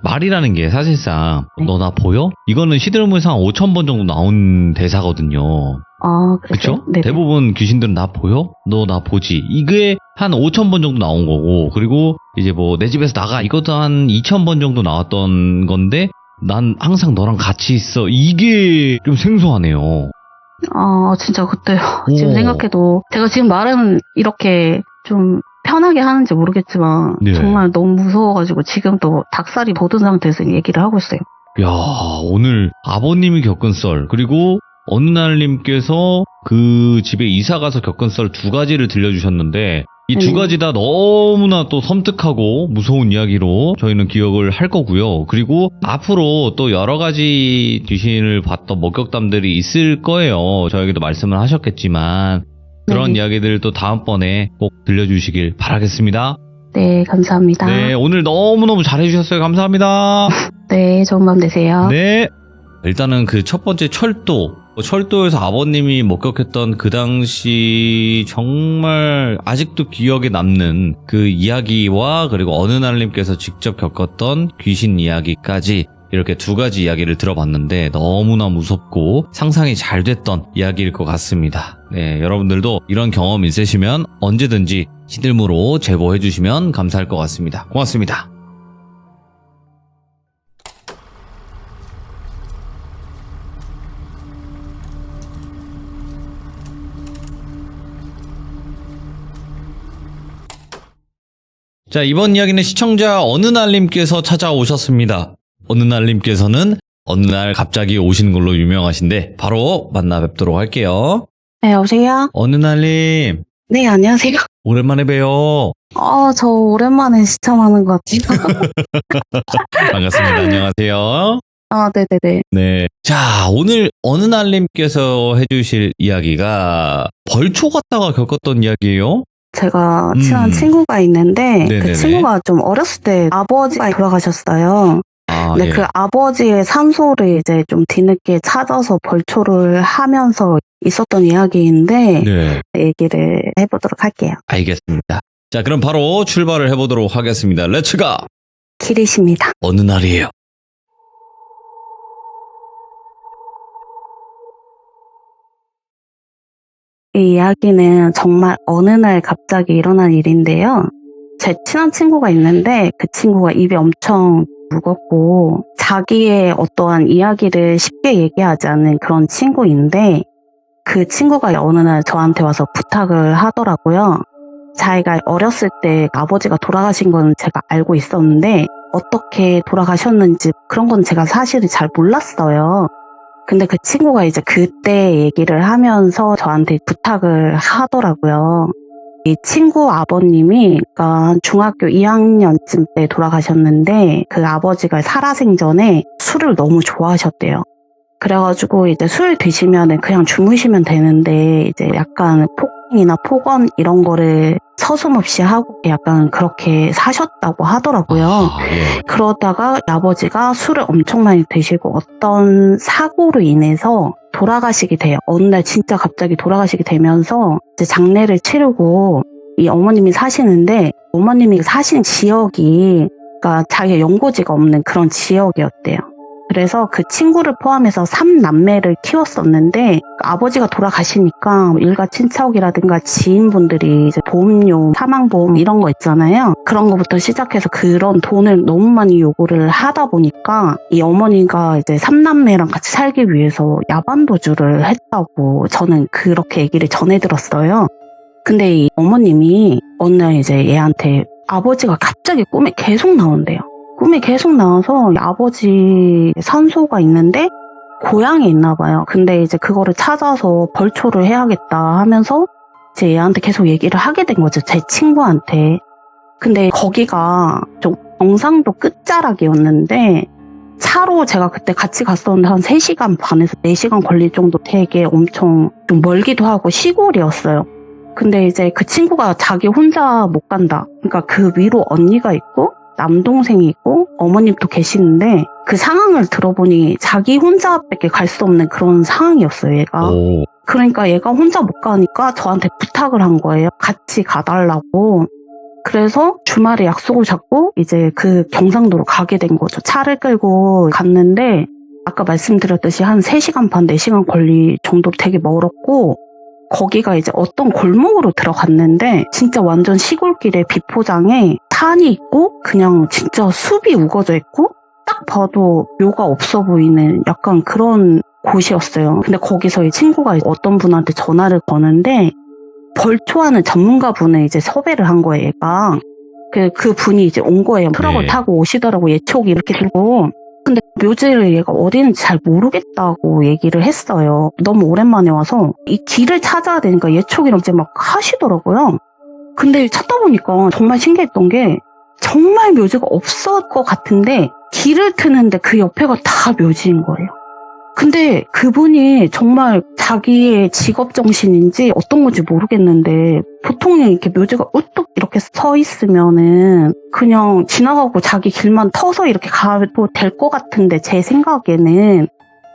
말이라는 게 사실상 네. 너 나 보여? 이거는 시드름에서 한 5,000번 정도 나온 대사거든요. 아, 그래요? 그쵸? 대부분 귀신들은 나 보여? 너 나 보지? 이게 한 5,000번 정도 나온 거고, 그리고 이제 뭐 내 집에서 나가 이것도 한 2,000번 정도 나왔던 건데 난 항상 너랑 같이 있어. 이게 좀 생소하네요. 아, 진짜 그때 오. 지금 생각해도 제가 지금 말은 이렇게 좀 편하게 하는지 모르겠지만 네. 정말 너무 무서워가지고 지금도 닭살이 돋은 상태에서 얘기를 하고 있어요. 야, 오늘 아버님이 겪은 썰, 그리고 어느 날 님께서 그 집에 이사 가서 겪은 썰 2가지를 들려주셨는데, 이 2가지 다 너무나 또 섬뜩하고 무서운 이야기로 저희는 기억을 할 거고요. 그리고 앞으로 또 여러 가지 귀신을 봤던 목격담들이 있을 거예요. 저에게도 말씀을 하셨겠지만, 그런 네. 이야기들 또 다음번에 꼭 들려주시길 바라겠습니다. 네, 감사합니다. 네, 오늘 너무너무 잘해주셨어요. 감사합니다. 네, 좋은 밤 되세요. 네. 일단은 그 첫 번째 철도에서 아버님이 목격했던 그 당시 정말 아직도 기억에 남는 그 이야기와 그리고 어느 날님께서 직접 겪었던 귀신 이야기까지 이렇게 2가지 이야기를 들어봤는데 너무나 무섭고 상상이 잘 됐던 이야기일 것 같습니다. 네, 여러분들도 이런 경험 있으시면 언제든지 시들무로 제보해 주시면 감사할 것 같습니다. 고맙습니다. 자, 이번 이야기는 시청자 어느 날님께서 찾아오셨습니다. 어느 날님께서는 어느 날 갑자기 오신 걸로 유명하신데 바로 만나 뵙도록 할게요. 네, 여보세요? 어느 날님, 네, 안녕하세요. 오랜만에 봬요. 저 오랜만에 시청하는 것 같아요. 반갑습니다. 안녕하세요. 아, 네네네. 네. 자, 오늘 어느 날님께서 해주실 이야기가 벌초 갔다가 겪었던 이야기예요. 제가 친한 친구가 있는데 네네네. 그 친구가 좀 어렸을 때 아버지가 돌아가셨어요. 아, 근데 예. 그 아버지의 산소를 이제 좀 뒤늦게 찾아서 벌초를 하면서 있었던 이야기인데 네. 얘기를 해보도록 할게요. 알겠습니다. 자, 그럼 바로 출발을 해보도록 하겠습니다. 렛츠가! 길이십니다. 어느 날이에요? 이 이야기는 정말 어느 날 갑자기 일어난 일인데요. 제 친한 친구가 있는데 그 친구가 입이 엄청 무겁고 자기의 어떠한 이야기를 쉽게 얘기하지 않는 그런 친구인데 그 친구가 어느 날 저한테 와서 부탁을 하더라고요. 자기가 어렸을 때 아버지가 돌아가신 건 제가 알고 있었는데 어떻게 돌아가셨는지 그런 건 제가 사실은 잘 몰랐어요. 근데 그 친구가 이제 그때 얘기를 하면서 저한테 부탁을 하더라고요. 이 친구 아버님이 그러니까 중학교 2학년쯤 때 돌아가셨는데 그 아버지가 살아생전에 술을 너무 좋아하셨대요. 그래가지고 이제 술 드시면은 그냥 주무시면 되는데 이제 약간 폭행이나 폭언 이런 거를 서슴없이 하고 약간 그렇게 사셨다고 하더라고요. 아, 예. 그러다가 아버지가 술을 엄청 많이 드시고 어떤 사고로 인해서 돌아가시게 돼요. 어느 날 진짜 갑자기 돌아가시게 되면서 이제 장례를 치르고 이 어머님이 사시는데 어머님이 사시는 지역이 그러니까 자기가 연고지가 없는 그런 지역이었대요. 그래서 그 친구를 포함해서 3남매를 키웠었는데 아버지가 돌아가시니까 일가 친척이라든가 지인분들이 이제 보험료, 사망보험 이런 거 있잖아요. 그런 거부터 시작해서 그런 돈을 너무 많이 요구를 하다 보니까 이 어머니가 이제 3남매랑 같이 살기 위해서 야반도주를 했다고 저는 그렇게 얘기를 전해 들었어요. 근데 이 어머님이 어느 날 이제 얘한테 아버지가 갑자기 꿈에 계속 나온대요. 꿈에 계속 나와서 아버지 산소가 있는데 고향에 있나 봐요. 근데 이제 그거를 찾아서 벌초를 해야겠다 하면서 이제 얘한테 계속 얘기를 하게 된 거죠. 제 친구한테. 근데 거기가 좀 경상도 끝자락이었는데 차로 제가 그때 같이 갔었는데 한 3시간 반에서 4시간 걸릴 정도 되게 엄청 좀 멀기도 하고 시골이었어요. 근데 이제 그 친구가 자기 혼자 못 간다. 그러니까 그 위로 언니가 있고 남동생이 있고 어머님도 계시는데 그 상황을 들어보니 자기 혼자밖에 갈 수 없는 그런 상황이었어요, 얘가. 오. 그러니까 얘가 혼자 못 가니까 저한테 부탁을 한 거예요. 같이 가달라고. 그래서 주말에 약속을 잡고 이제 그 경상도로 가게 된 거죠. 차를 끌고 갔는데 아까 말씀드렸듯이 한 3시간 반, 4시간 걸릴 정도로 되게 멀었고 거기가 이제 어떤 골목으로 들어갔는데 진짜 완전 시골길에 비포장에 산이 있고 그냥 진짜 숲이 우거져 있고 딱 봐도 묘가 없어 보이는 약간 그런 곳이었어요. 근데 거기서 이 친구가 어떤 분한테 전화를 거는데 벌초하는 전문가분을 이제 섭외를 한 거예요, 얘가. 그 분이 이제 온 거예요. 트럭을 네. 타고 오시더라고, 예촉이 이렇게 들고. 근데 묘지를 얘가 어디 있는지 잘 모르겠다고 얘기를 했어요. 너무 오랜만에 와서 이 길을 찾아야 되니까 예촉이랑 이제 막 하시더라고요. 근데 찾다 보니까 정말 신기했던 게 정말 묘지가 없을 것 같은데 길을 트는데 그 옆에가 다 묘지인 거예요. 근데 그분이 정말 자기의 직업 정신인지 어떤 건지 모르겠는데 보통 이렇게 묘지가 우뚝 이렇게 서 있으면은 그냥 지나가고 자기 길만 터서 이렇게 가도 될 것 같은데 제 생각에는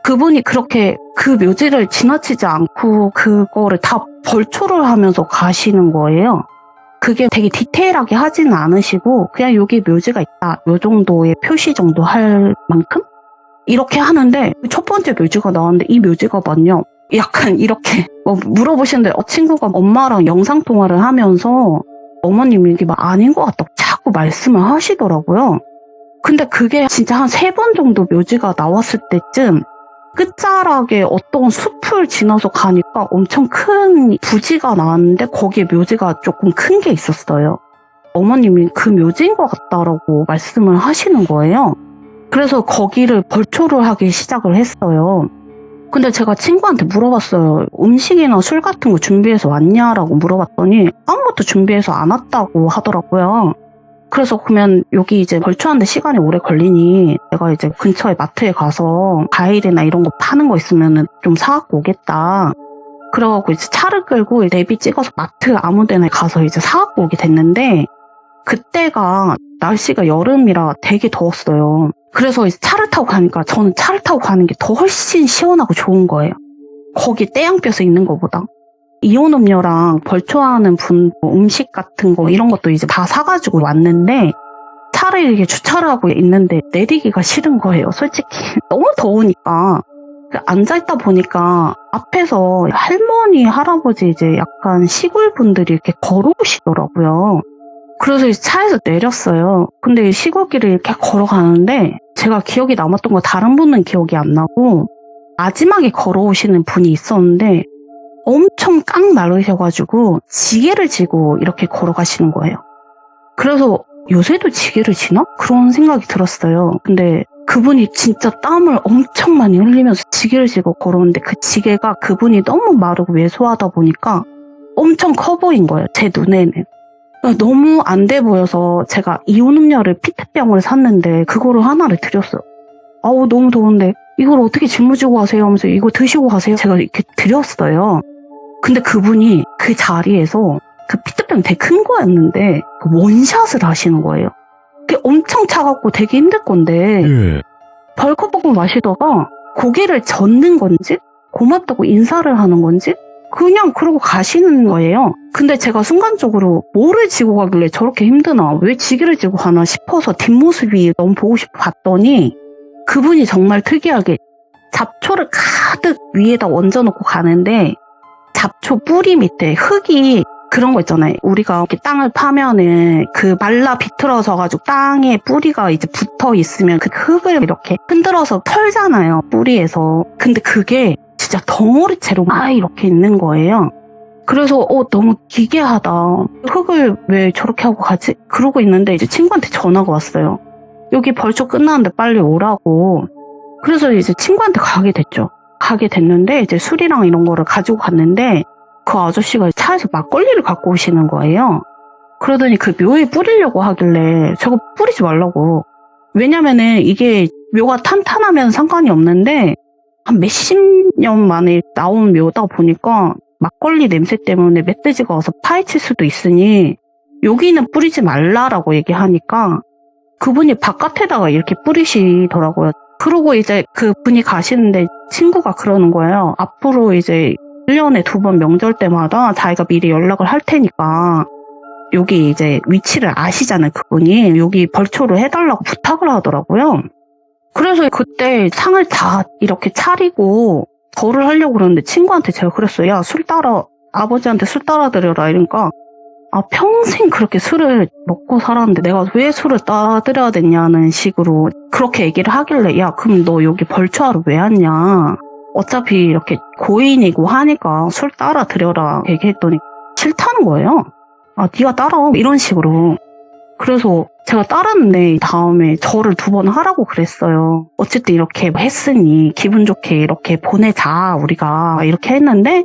그분이 그렇게 그 묘지를 지나치지 않고 그거를 다 벌초를 하면서 가시는 거예요. 그게 되게 디테일하게 하지는 않으시고 그냥 여기 묘지가 있다. 요 정도의 표시 정도 할 만큼? 이렇게 하는데 첫 번째 묘지가 나왔는데 이 묘지가 맞냐? 약간 이렇게 물어보시는데 친구가 엄마랑 영상통화를 하면서 어머님이 이게 막 아닌 것 같다고 자꾸 말씀을 하시더라고요. 근데 그게 진짜 한 3번 정도 묘지가 나왔을 때쯤 끝자락에 어떤 숲을 지나서 가니까 엄청 큰 부지가 나왔는데 거기에 묘지가 조금 큰 게 있었어요. 어머님이 그 묘지인 것 같다라고 말씀을 하시는 거예요. 그래서 거기를 벌초를 하기 시작을 했어요. 근데 제가 친구한테 물어봤어요. 음식이나 술 같은 거 준비해서 왔냐라고 물어봤더니 아무것도 준비해서 안 왔다고 하더라고요. 그래서 그러면 여기 이제 벌초하는데 시간이 오래 걸리니 내가 이제 근처에 마트에 가서 과일이나 이런 거 파는 거 있으면 좀 사갖고 오겠다. 그래갖고 이제 차를 끌고 내비 찍어서 마트 아무 데나 가서 이제 사갖고 오게 됐는데 그때가 날씨가 여름이라 되게 더웠어요. 그래서 이제 차를 타고 가니까 저는 차를 타고 가는 게 더 훨씬 시원하고 좋은 거예요. 거기 떼양볕에 있는 것보다. 이온 음료랑 벌초하는 분 음식 같은 거 이런 것도 이제 다 사가지고 왔는데 차를 이렇게 주차를 하고 있는데 내리기가 싫은 거예요. 솔직히 너무 더우니까. 앉아있다 보니까 앞에서 할머니, 할아버지 이제 약간 시골 분들이 이렇게 걸어오시더라고요. 그래서 이제 차에서 내렸어요. 근데 시골길을 이렇게 걸어가는데 제가 기억이 남았던 거 다른 분은 기억이 안 나고 마지막에 걸어오시는 분이 있었는데 엄청 깡 마르셔가지고 지게를 지고 이렇게 걸어가시는 거예요. 그래서 요새도 지게를 지나? 그런 생각이 들었어요. 근데 그분이 진짜 땀을 엄청 많이 흘리면서 지게를 지고 걸어오는데 그 지게가 그분이 너무 마르고 왜소하다 보니까 엄청 커 보인 거예요. 제 눈에는. 너무 안 돼 보여서 제가 이온 음료를 피트병을 샀는데 그거를 하나를 드렸어요. 아우 너무 더운데 이걸 어떻게 짊어지고 가세요 하면서 이거 드시고 가세요. 제가 이렇게 드렸어요. 근데 그분이 그 자리에서 그 피트병이 되게 큰 거였는데 원샷을 하시는 거예요. 그게 엄청 차갑고 되게 힘들 건데 예. 벌컥벌컥 마시다가 고개를 젓는 건지 고맙다고 인사를 하는 건지 그냥 그러고 가시는 거예요. 근데 제가 순간적으로 뭐를 지고 가길래 저렇게 힘드나 왜 지게를 지고 가나 싶어서 뒷모습이 너무 보고 싶어 봤더니 그분이 정말 특이하게 잡초를 가득 위에다 얹어놓고 가는데 잡초 뿌리 밑에 흙이 그런 거 있잖아요. 우리가 이렇게 땅을 파면은 그 말라 비틀어져가지고 땅에 뿌리가 이제 붙어 있으면 그 흙을 이렇게 흔들어서 털잖아요. 뿌리에서. 근데 그게 진짜 덩어리채로 막 이렇게 있는 거예요. 그래서 너무 기괴하다. 흙을 왜 저렇게 하고 가지? 그러고 있는데 이제 친구한테 전화가 왔어요. 여기 벌초 끝나는데 빨리 오라고. 그래서 이제 친구한테 가게 됐죠. 가게 됐는데 이제 술이랑 이런 거를 가지고 갔는데 그 아저씨가 차에서 막걸리를 갖고 오시는 거예요. 그러더니 그 묘에 뿌리려고 하길래 저거 뿌리지 말라고. 왜냐면은 이게 묘가 탄탄하면 상관이 없는데 한 몇십 년 만에 나온 묘다 보니까 막걸리 냄새 때문에 멧돼지가 와서 파헤칠 수도 있으니 여기는 뿌리지 말라라고 얘기하니까 그분이 바깥에다가 이렇게 뿌리시더라고요. 그러고 이제 그분이 가시는데 친구가 그러는 거예요. 앞으로 이제 1년에 2번 명절 때마다 자기가 미리 연락을 할 테니까 여기 이제 위치를 아시잖아요. 그분이 여기 벌초를 해달라고 부탁을 하더라고요. 그래서 그때 상을 다 이렇게 차리고 절을 하려고 그러는데 친구한테 제가 그랬어요. 야, 아버지한테 술 따라 드려라. 이러니까 평생 그렇게 술을 먹고 살았는데 내가 왜 술을 따드려야 되냐는 식으로 그렇게 얘기를 하길래 야, 그럼 너 여기 벌초하러 왜 왔냐. 어차피 이렇게 고인이고 하니까 술 따라 드려라 얘기했더니 싫다는 거예요. 네가 따라 이런 식으로. 그래서 제가 따랐는데 다음에 절을 2번 하라고 그랬어요. 어쨌든 이렇게 했으니 기분 좋게 이렇게 보내자 우리가 이렇게 했는데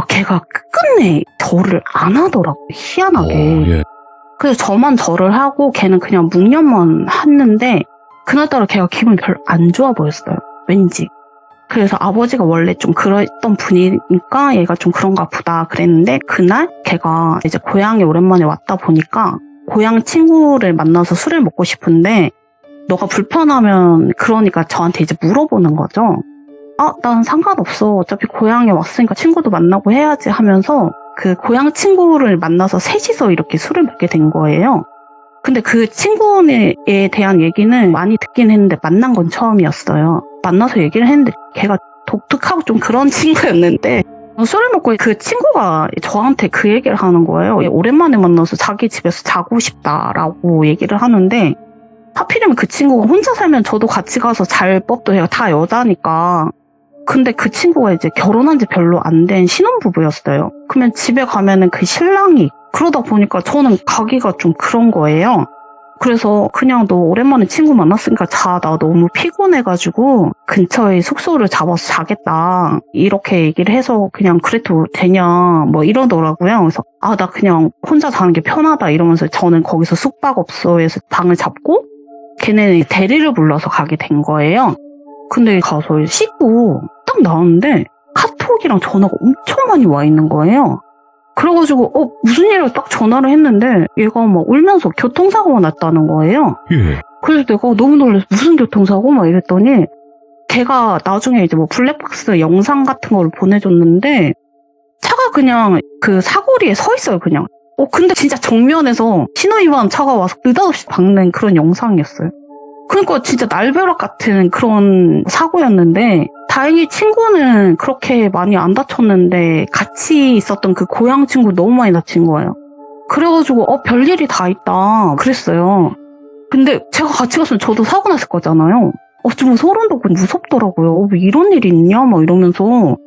걔가 끝끝내 절을 안 하더라고요. 희한하게. 예. 그래서 저만 절을 하고 걔는 그냥 묵념만 했는데 그날따라 걔가 기분이 별로 안 좋아 보였어요. 왠지. 그래서 아버지가 원래 좀 그랬던 분이니까 얘가 좀 그런가 보다 그랬는데 그날 걔가 이제 고향에 오랜만에 왔다 보니까 고향 친구를 만나서 술을 먹고 싶은데 너가 불편하면 그러니까 저한테 이제 물어보는 거죠. 난 상관없어. 어차피 고향에 왔으니까 친구도 만나고 해야지 하면서 그 고향 친구를 만나서 셋이서 이렇게 술을 먹게 된 거예요. 근데 그 친구에 대한 얘기는 많이 듣긴 했는데 만난 건 처음이었어요. 만나서 얘기를 했는데 걔가 독특하고 좀 그런 친구였는데 술을 먹고 그 친구가 저한테 그 얘기를 하는 거예요. 오랜만에 만나서 자기 집에서 자고 싶다라고 얘기를 하는데 하필이면 그 친구가 혼자 살면 저도 같이 가서 잘 법도 해요. 다 여자니까. 근데 그 친구가 이제 결혼한 지 별로 안 된 신혼부부였어요. 그러면 집에 가면은 그 신랑이 그러다 보니까 저는 가기가 좀 그런 거예요. 그래서 그냥 너 오랜만에 친구 만났으니까 자. 나 너무 피곤해가지고 근처에 숙소를 잡아서 자겠다. 이렇게 얘기를 해서 그냥 그래도 되냐 뭐 이러더라고요. 그래서 나 그냥 혼자 자는 게 편하다 이러면서 저는 거기서 숙박업소에서 방을 잡고 걔네는 대리를 불러서 가게 된 거예요. 근데 가서 씻고 딱 나왔는데 카톡이랑 전화가 엄청 많이 와 있는 거예요. 그래가지고 무슨 일을 딱 전화를 했는데 얘가 막 울면서 교통사고가 났다는 거예요. 예. 그래서 내가 너무 놀라서 무슨 교통사고? 막 이랬더니 걔가 나중에 이제 뭐 블랙박스 영상 같은 걸 보내줬는데 차가 그냥 그 사거리에 서 있어요, 그냥. 근데 진짜 정면에서 신호위반 차가 와서 느닷없이 박는 그런 영상이었어요. 그러니까 진짜 날벼락 같은 그런 사고였는데 다행히 친구는 그렇게 많이 안 다쳤는데 같이 있었던 그 고향 친구 너무 많이 다친 거예요. 그래가지고 별일이 다 있다 그랬어요. 근데 제가 같이 갔으면 저도 사고 났을 거잖아요. 좀 소름 돋고 무섭더라고요. 왜 이런 일이 있냐 막 이러면서.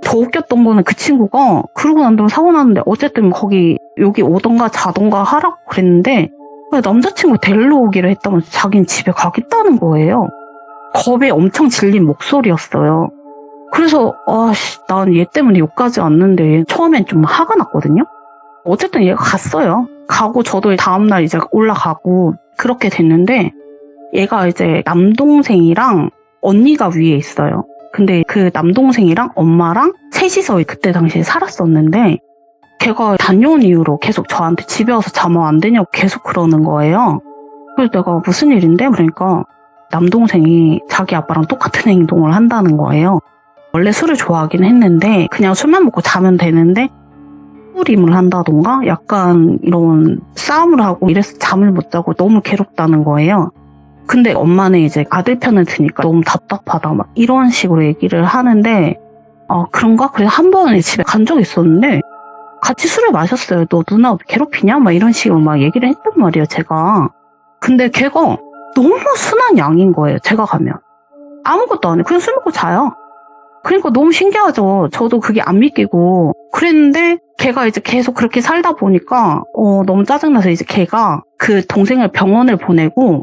더 웃겼던 거는 그 친구가 그러고 난 다음에 사고 났는데 어쨌든 여기 오던가 자던가 하라고 그랬는데 남자친구 데리러 오기로 했다면서 자기는 집에 가겠다는 거예요. 겁에 엄청 질린 목소리였어요. 그래서 난 얘 때문에 욕까지 왔는데 처음엔 좀 화가 났거든요. 어쨌든 얘가 갔어요. 가고 저도 다음날 이제 올라가고 그렇게 됐는데 얘가 이제 남동생이랑 언니가 위에 있어요. 근데 그 남동생이랑 엄마랑 셋이서 그때 당시에 살았었는데 걔가 다녀온 이후로 계속 저한테 집에 와서 자면 안 되냐고 계속 그러는 거예요. 그래서 내가 무슨 일인데? 그러니까 남동생이 자기 아빠랑 똑같은 행동을 한다는 거예요. 원래 술을 좋아하긴 했는데 그냥 술만 먹고 자면 되는데 수부림을 한다던가 약간 이런 싸움을 하고 이래서 잠을 못 자고 너무 괴롭다는 거예요. 근데 엄마는 이제 아들 편을 드니까 너무 답답하다 막 이런 식으로 얘기를 하는데 그런가? 그래서 한 번은 집에 간 적이 있었는데 같이 술을 마셨어요. 너 누나 괴롭히냐? 막 이런 식으로 막 얘기를 했단 말이에요, 제가. 근데 걔가 너무 순한 양인 거예요, 제가 가면. 아무것도 안 해. 그냥 술 먹고 자요. 그러니까 너무 신기하죠. 저도 그게 안 믿기고. 그랬는데 걔가 이제 계속 그렇게 살다 보니까 너무 짜증나서 이제 걔가 그 동생을 병원을 보내고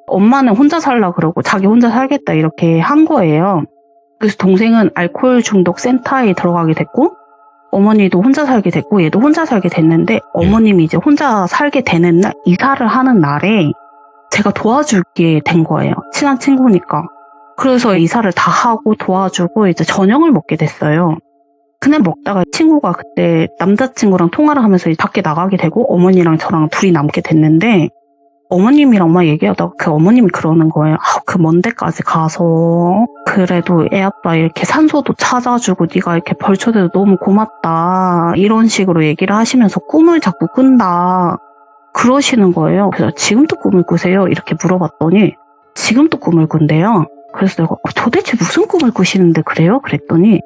엄마는 혼자 살라 그러고 자기 혼자 살겠다 이렇게 한 거예요. 그래서 동생은 알코올 중독 센터에 들어가게 됐고 어머니도 혼자 살게 됐고 얘도 혼자 살게 됐는데 어머님이 이제 혼자 살게 되는 날 이사를 하는 날에 제가 도와주게 된 거예요. 친한 친구니까. 그래서 이사를 다 하고 도와주고 이제 저녁을 먹게 됐어요. 그날 먹다가 친구가 그때 남자친구랑 통화를 하면서 밖에 나가게 되고 어머니랑 저랑 둘이 남게 됐는데 어머님이랑 막 얘기하다가 그 어머님이 그러는 거예요. 그 먼 데까지 가서 그래도 애 아빠 이렇게 산소도 찾아주고 네가 이렇게 벌초돼도 너무 고맙다 이런 식으로 얘기를 하시면서 꿈을 자꾸 꾼다 그러시는 거예요. 그래서 지금도 꿈을 꾸세요? 이렇게 물어봤더니 지금도 꿈을 꾼대요. 그래서 내가 도대체 무슨 꿈을 꾸시는데 그래요? 그랬더니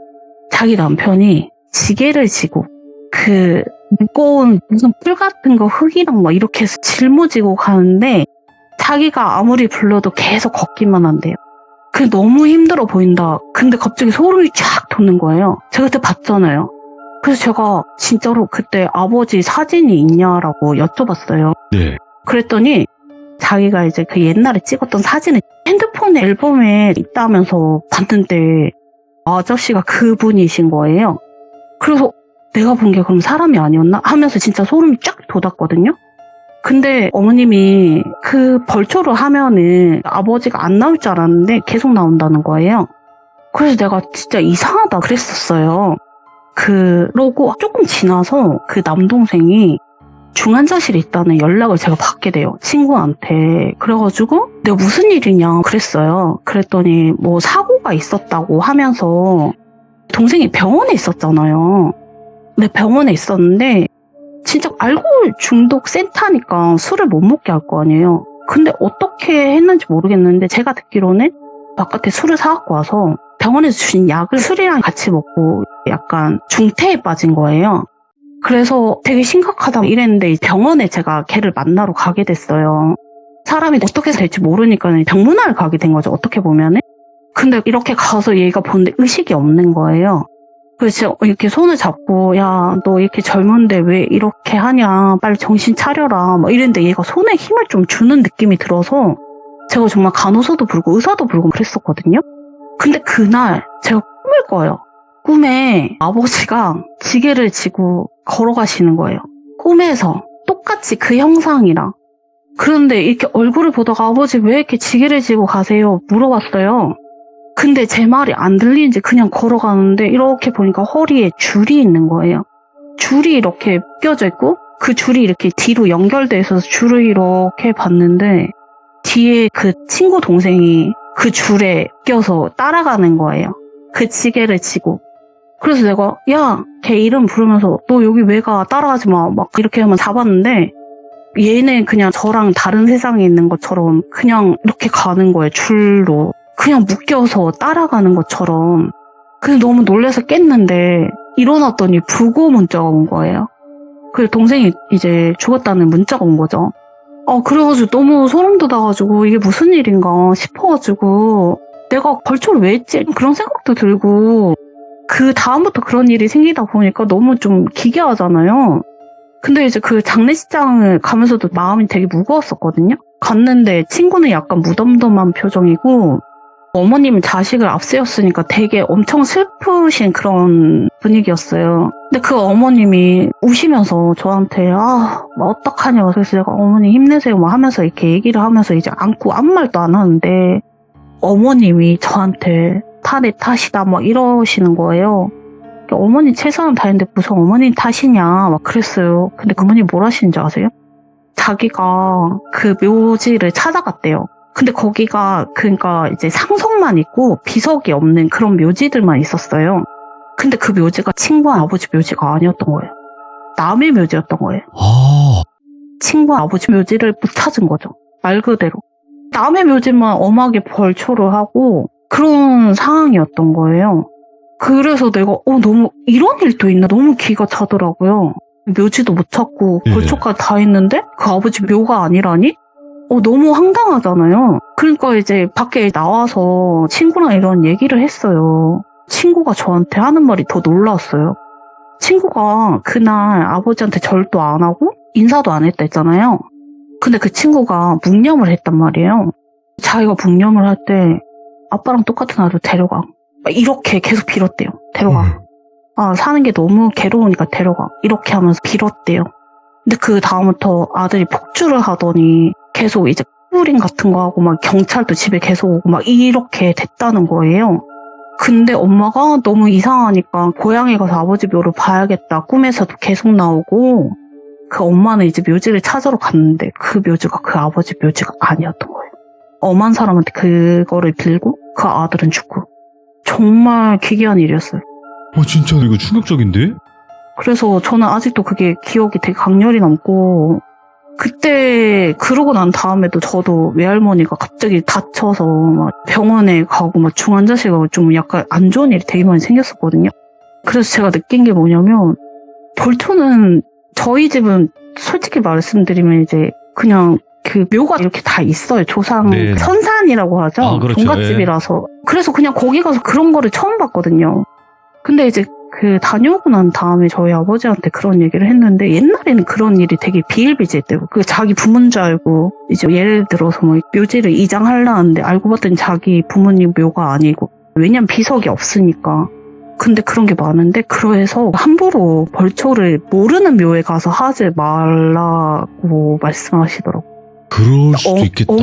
자기 남편이 지게를 지고 그 무거운 무슨 뿔 같은 거 흙이랑 막 이렇게 해서 짊어지고 가는데 자기가 아무리 불러도 계속 걷기만 한대요. 그게 너무 힘들어 보인다. 근데 갑자기 소름이 쫙 돋는 거예요. 제가 그때 봤잖아요. 그래서 제가 진짜로 그때 아버지 사진이 있냐라고 여쭤봤어요. 네. 그랬더니 자기가 이제 그 옛날에 찍었던 사진을 핸드폰 앨범에 있다면서 봤는데 아저씨가 그분이신 거예요. 그래서 내가 본 게 그럼 사람이 아니었나 하면서 진짜 소름이 쫙 돋았거든요. 근데 어머님이 그 벌초를 하면은 아버지가 안 나올 줄 알았는데 계속 나온다는 거예요. 그래서 내가 진짜 이상하다 그랬었어요. 그러고 조금 지나서 그 남동생이 중환자실에 있다는 연락을 제가 받게 돼요. 친구한테. 그래가지고 내가 무슨 일이냐 그랬어요. 그랬더니 뭐 사고가 있었다고 하면서 동생이 병원에 있었잖아요. 근데 병원에 있었는데 진짜 알코올 중독 센터니까 술을 못 먹게 할 거 아니에요. 근데 어떻게 했는지 모르겠는데 제가 듣기로는 바깥에 술을 사갖고 와서 병원에서 주신 약을 술이랑 같이 먹고 약간 중태에 빠진 거예요. 그래서 되게 심각하다 이랬는데 병원에 제가 걔를 만나러 가게 됐어요. 사람이 어떻게 될지 모르니까 병문안을 가게 된 거죠. 어떻게 보면은. 근데 이렇게 가서 얘가 보는데 의식이 없는 거예요. 그래서 이렇게 손을 잡고 야, 너 이렇게 젊은데 왜 이렇게 하냐. 빨리 정신 차려라. 막 이랬는데 얘가 손에 힘을 좀 주는 느낌이 들어서 제가 정말 간호사도 부르고 의사도 부르고 그랬었거든요. 근데 그날 제가 꿈을 꿔요. 꿈에 아버지가 지게를 지고 걸어가시는 거예요. 꿈에서 똑같이 그 형상이랑. 그런데 이렇게 얼굴을 보다가 아버지 왜 이렇게 지게를 지고 가세요? 물어봤어요. 근데 제 말이 안 들리는지 그냥 걸어가는데 이렇게 보니까 허리에 줄이 있는 거예요. 줄이 이렇게 껴져 있고 그 줄이 이렇게 뒤로 연결돼 있어서 줄을 이렇게 봤는데 뒤에 그 친구 동생이 그 줄에 껴서 따라가는 거예요. 그 지게를 지고. 그래서 내가 야, 걔 이름 부르면서 너 여기 왜 가? 따라가지 마. 막 이렇게 하면 잡았는데 얘는 그냥 저랑 다른 세상에 있는 것처럼 그냥 이렇게 가는 거예요. 줄로. 그냥 묶여서 따라가는 것처럼. 그래서 너무 놀라서 깼는데 일어났더니 부고 문자가 온 거예요. 그래서 동생이 이제 죽었다는 문자가 온 거죠. 그래가지고 너무 소름 돋아가지고 이게 무슨 일인가 싶어가지고 내가 벌초를 왜 했지? 그런 생각도 들고 그 다음부터 그런 일이 생기다 보니까 너무 좀 기괴하잖아요. 근데 이제 그 장례식장을 가면서도 마음이 되게 무거웠었거든요. 갔는데 친구는 약간 무덤덤한 표정이고 어머님은 자식을 앞세웠으니까 되게 엄청 슬프신 그런 분위기였어요. 근데 그 어머님이 우시면서 저한테 뭐 어떡하냐고. 그래서 제가 어머니 힘내세요 뭐 하면서 이렇게 얘기를 하면서 이제 안고 아무 말도 안 하는데 어머님이 저한테 다 내 탓이다 막 이러시는 거예요. 어머니 최선을 다했는데 무슨 어머니 탓이냐 막 그랬어요. 근데 그 어머니 뭘 하시는지 아세요? 자기가 그 묘지를 찾아갔대요. 근데 거기가 그러니까 이제 상석만 있고 비석이 없는 그런 묘지들만 있었어요. 근데 그 묘지가 친구 아버지 묘지가 아니었던 거예요. 남의 묘지였던 거예요. 친구 아버지 묘지를 못 찾은 거죠. 말 그대로. 남의 묘지만 엄하게 벌초를 하고 그런 상황이었던 거예요. 그래서 내가 너무 이런 일도 있나 너무 기가 차더라고요. 묘지도 못 찾고 예. 벌초까지 다 했는데 그 아버지 묘가 아니라니? 너무 황당하잖아요. 그러니까 이제 밖에 나와서 친구랑 이런 얘기를 했어요. 친구가 저한테 하는 말이 더 놀라웠어요. 친구가 그날 아버지한테 절도 안 하고 인사도 안 했다 했잖아요. 근데 그 친구가 묵념을 했단 말이에요. 자기가 묵념을 할 때 아빠랑 똑같은 아들 데려가. 이렇게 계속 빌었대요. 데려가. 사는 게 너무 괴로우니까 데려가. 이렇게 하면서 빌었대요. 근데 그 다음부터 아들이 폭주를 하더니 계속 이제 뿌링 같은 거 하고 막 경찰도 집에 계속 오고 막 이렇게 됐다는 거예요. 근데 엄마가 너무 이상하니까 고향에 가서 아버지 묘를 봐야겠다. 꿈에서도 계속 나오고 그 엄마는 이제 묘지를 찾으러 갔는데 그 묘지가 그 아버지 묘지가 아니었던 거예요. 엄한 사람한테 그거를 빌고 그 아들은 죽고. 정말 기괴한 일이었어요. 진짜 이거 충격적인데? 그래서 저는 아직도 그게 기억이 되게 강렬히 남고 그때 그러고 난 다음에도 저도 외할머니가 갑자기 다쳐서 막 병원에 가고 막 중환자실 가고 좀 약간 안 좋은 일이 되게 많이 생겼었거든요. 그래서 제가 느낀 게 뭐냐면 벌초는 저희 집은 솔직히 말씀드리면 이제 그냥 그 묘가 이렇게 다 있어요. 조상 네. 선산이라고 하죠. 그렇죠. 종갓집이라서. 그래서 그냥 거기 가서 그런 거를 처음 봤거든요. 근데 이제 그 다녀오고 난 다음에 저희 아버지한테 그런 얘기를 했는데 옛날에는 그런 일이 되게 비일비재했대요. 그 자기 부모인 줄 알고 이제 예를 들어서 뭐 묘지를 이장하려는데 알고 봤더니 자기 부모님 묘가 아니고 왜냐면 비석이 없으니까. 근데 그런 게 많은데 그래서 함부로 벌초를 모르는 묘에 가서 하지 말라고 말씀하시더라고요. 그럴 수도 있겠다.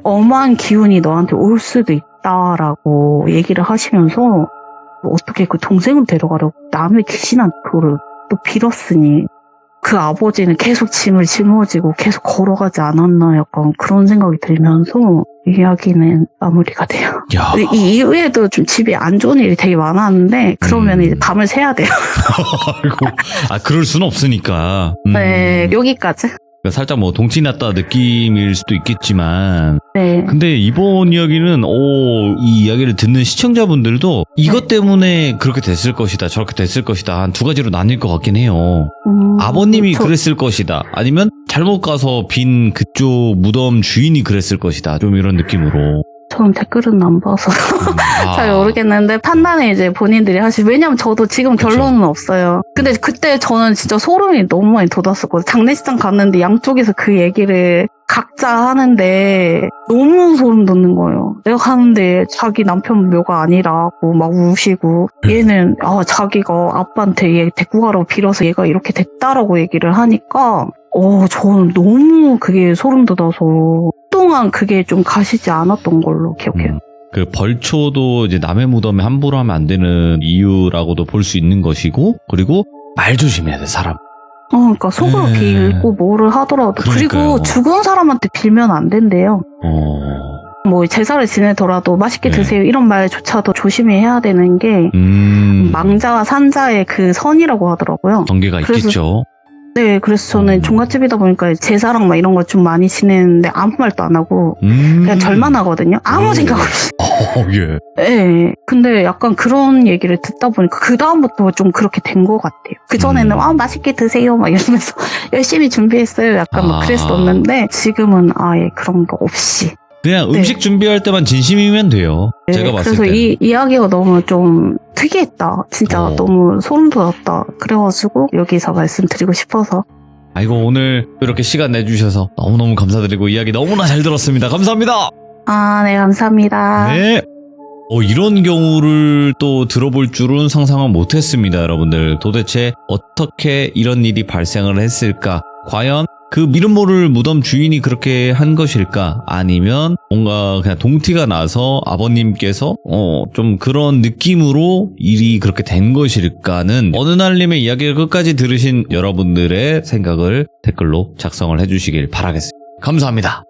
엄한 기운이 너한테 올 수도 있다라고 얘기를 하시면서 어떻게 그 동생을 데려가려고 남의 귀신한테 그거를 또 빌었으니 그 아버지는 계속 짐을 짊어지고 계속 걸어가지 않았나 약간 그런 생각이 들면서 이야기는 마무리가 돼요. 야. 이 이후에도 좀 집에 안 좋은 일이 되게 많았는데 그러면 이제 밤을 새야 돼요. 아이고. 그럴 수는 없으니까. 네, 여기까지. 그러니까 살짝 뭐 동치 났다 느낌일 수도 있겠지만 네. 근데 이번 이야기는 이 이야기를 듣는 시청자분들도 이것 때문에 그렇게 됐을 것이다 저렇게 됐을 것이다 한 두 가지로 나뉠 것 같긴 해요. 아버님이 그랬을 것이다 아니면 잘못 가서 빈 그쪽 무덤 주인이 그랬을 것이다 좀 이런 느낌으로. 저는 댓글은 안 봐서 잘 모르겠는데 판단을 이제 본인들이 하시. 왜냐면 저도 지금 결론은 없어요. 근데 그때 저는 진짜 소름이 너무 많이 돋았었거든요. 장례식장 갔는데 양쪽에서 그 얘기를 각자 하는데 너무 소름 돋는 거예요. 내가 가는데 자기 남편 묘가 아니라고 막 우시고 얘는 자기가 아빠한테 얘 데리고 가라고 빌어서 얘가 이렇게 됐다라고 얘기를 하니까 저는 너무 그게 소름 돋아서 그동안 그게 좀 가시지 않았던 걸로 기억해요. 그 벌초도 이제 남의 무덤에 함부로 하면 안 되는 이유라고도 볼 수 있는 것이고 그리고 말 조심해야 돼 사람. 그러니까 속으로 네. 빌고 뭐를 하더라도 그러니까요. 그리고 죽은 사람한테 빌면 안 된대요. 뭐 제사를 지내더라도 맛있게 네. 드세요 이런 말조차도 조심히 해야 되는 게 망자와 산자의 그 선이라고 하더라고요. 경계가 있겠죠. 네, 그래서 저는 종갓집이다 보니까 제사랑 막 이런 거 좀 많이 지내는데 아무 말도 안 하고 그냥 절만 하거든요. 아무 생각 없이. 예. 네, 근데 약간 그런 얘기를 듣다 보니까 그 다음부터 좀 그렇게 된 것 같아요. 그 전에는 맛있게 드세요 막 이러면서 열심히 준비했어요. 약간 막 그랬었는데 지금은 아예 그런 거 없이. 그냥 음식 준비할 때만 진심이면 돼요. 네, 제가 봤을 그래서 때. 이 이야기가 너무 좀 특이했다. 진짜 너무 소름 돋았다. 그래가지고 여기서 말씀드리고 싶어서. 아이고 오늘 이렇게 시간 내주셔서 너무너무 감사드리고 이야기 너무나 잘 들었습니다. 감사합니다. 네, 감사합니다. 네. 이런 경우를 또 들어볼 줄은 상상은 못했습니다, 여러분들. 도대체 어떻게 이런 일이 발생을 했을까? 과연 그 미름 모를 무덤 주인이 그렇게 한 것일까? 아니면 뭔가 그냥 동티가 나서 아버님께서 좀 그런 느낌으로 일이 그렇게 된 것일까는 어느 날님의 이야기를 끝까지 들으신 여러분들의 생각을 댓글로 작성을 해주시길 바라겠습니다. 감사합니다.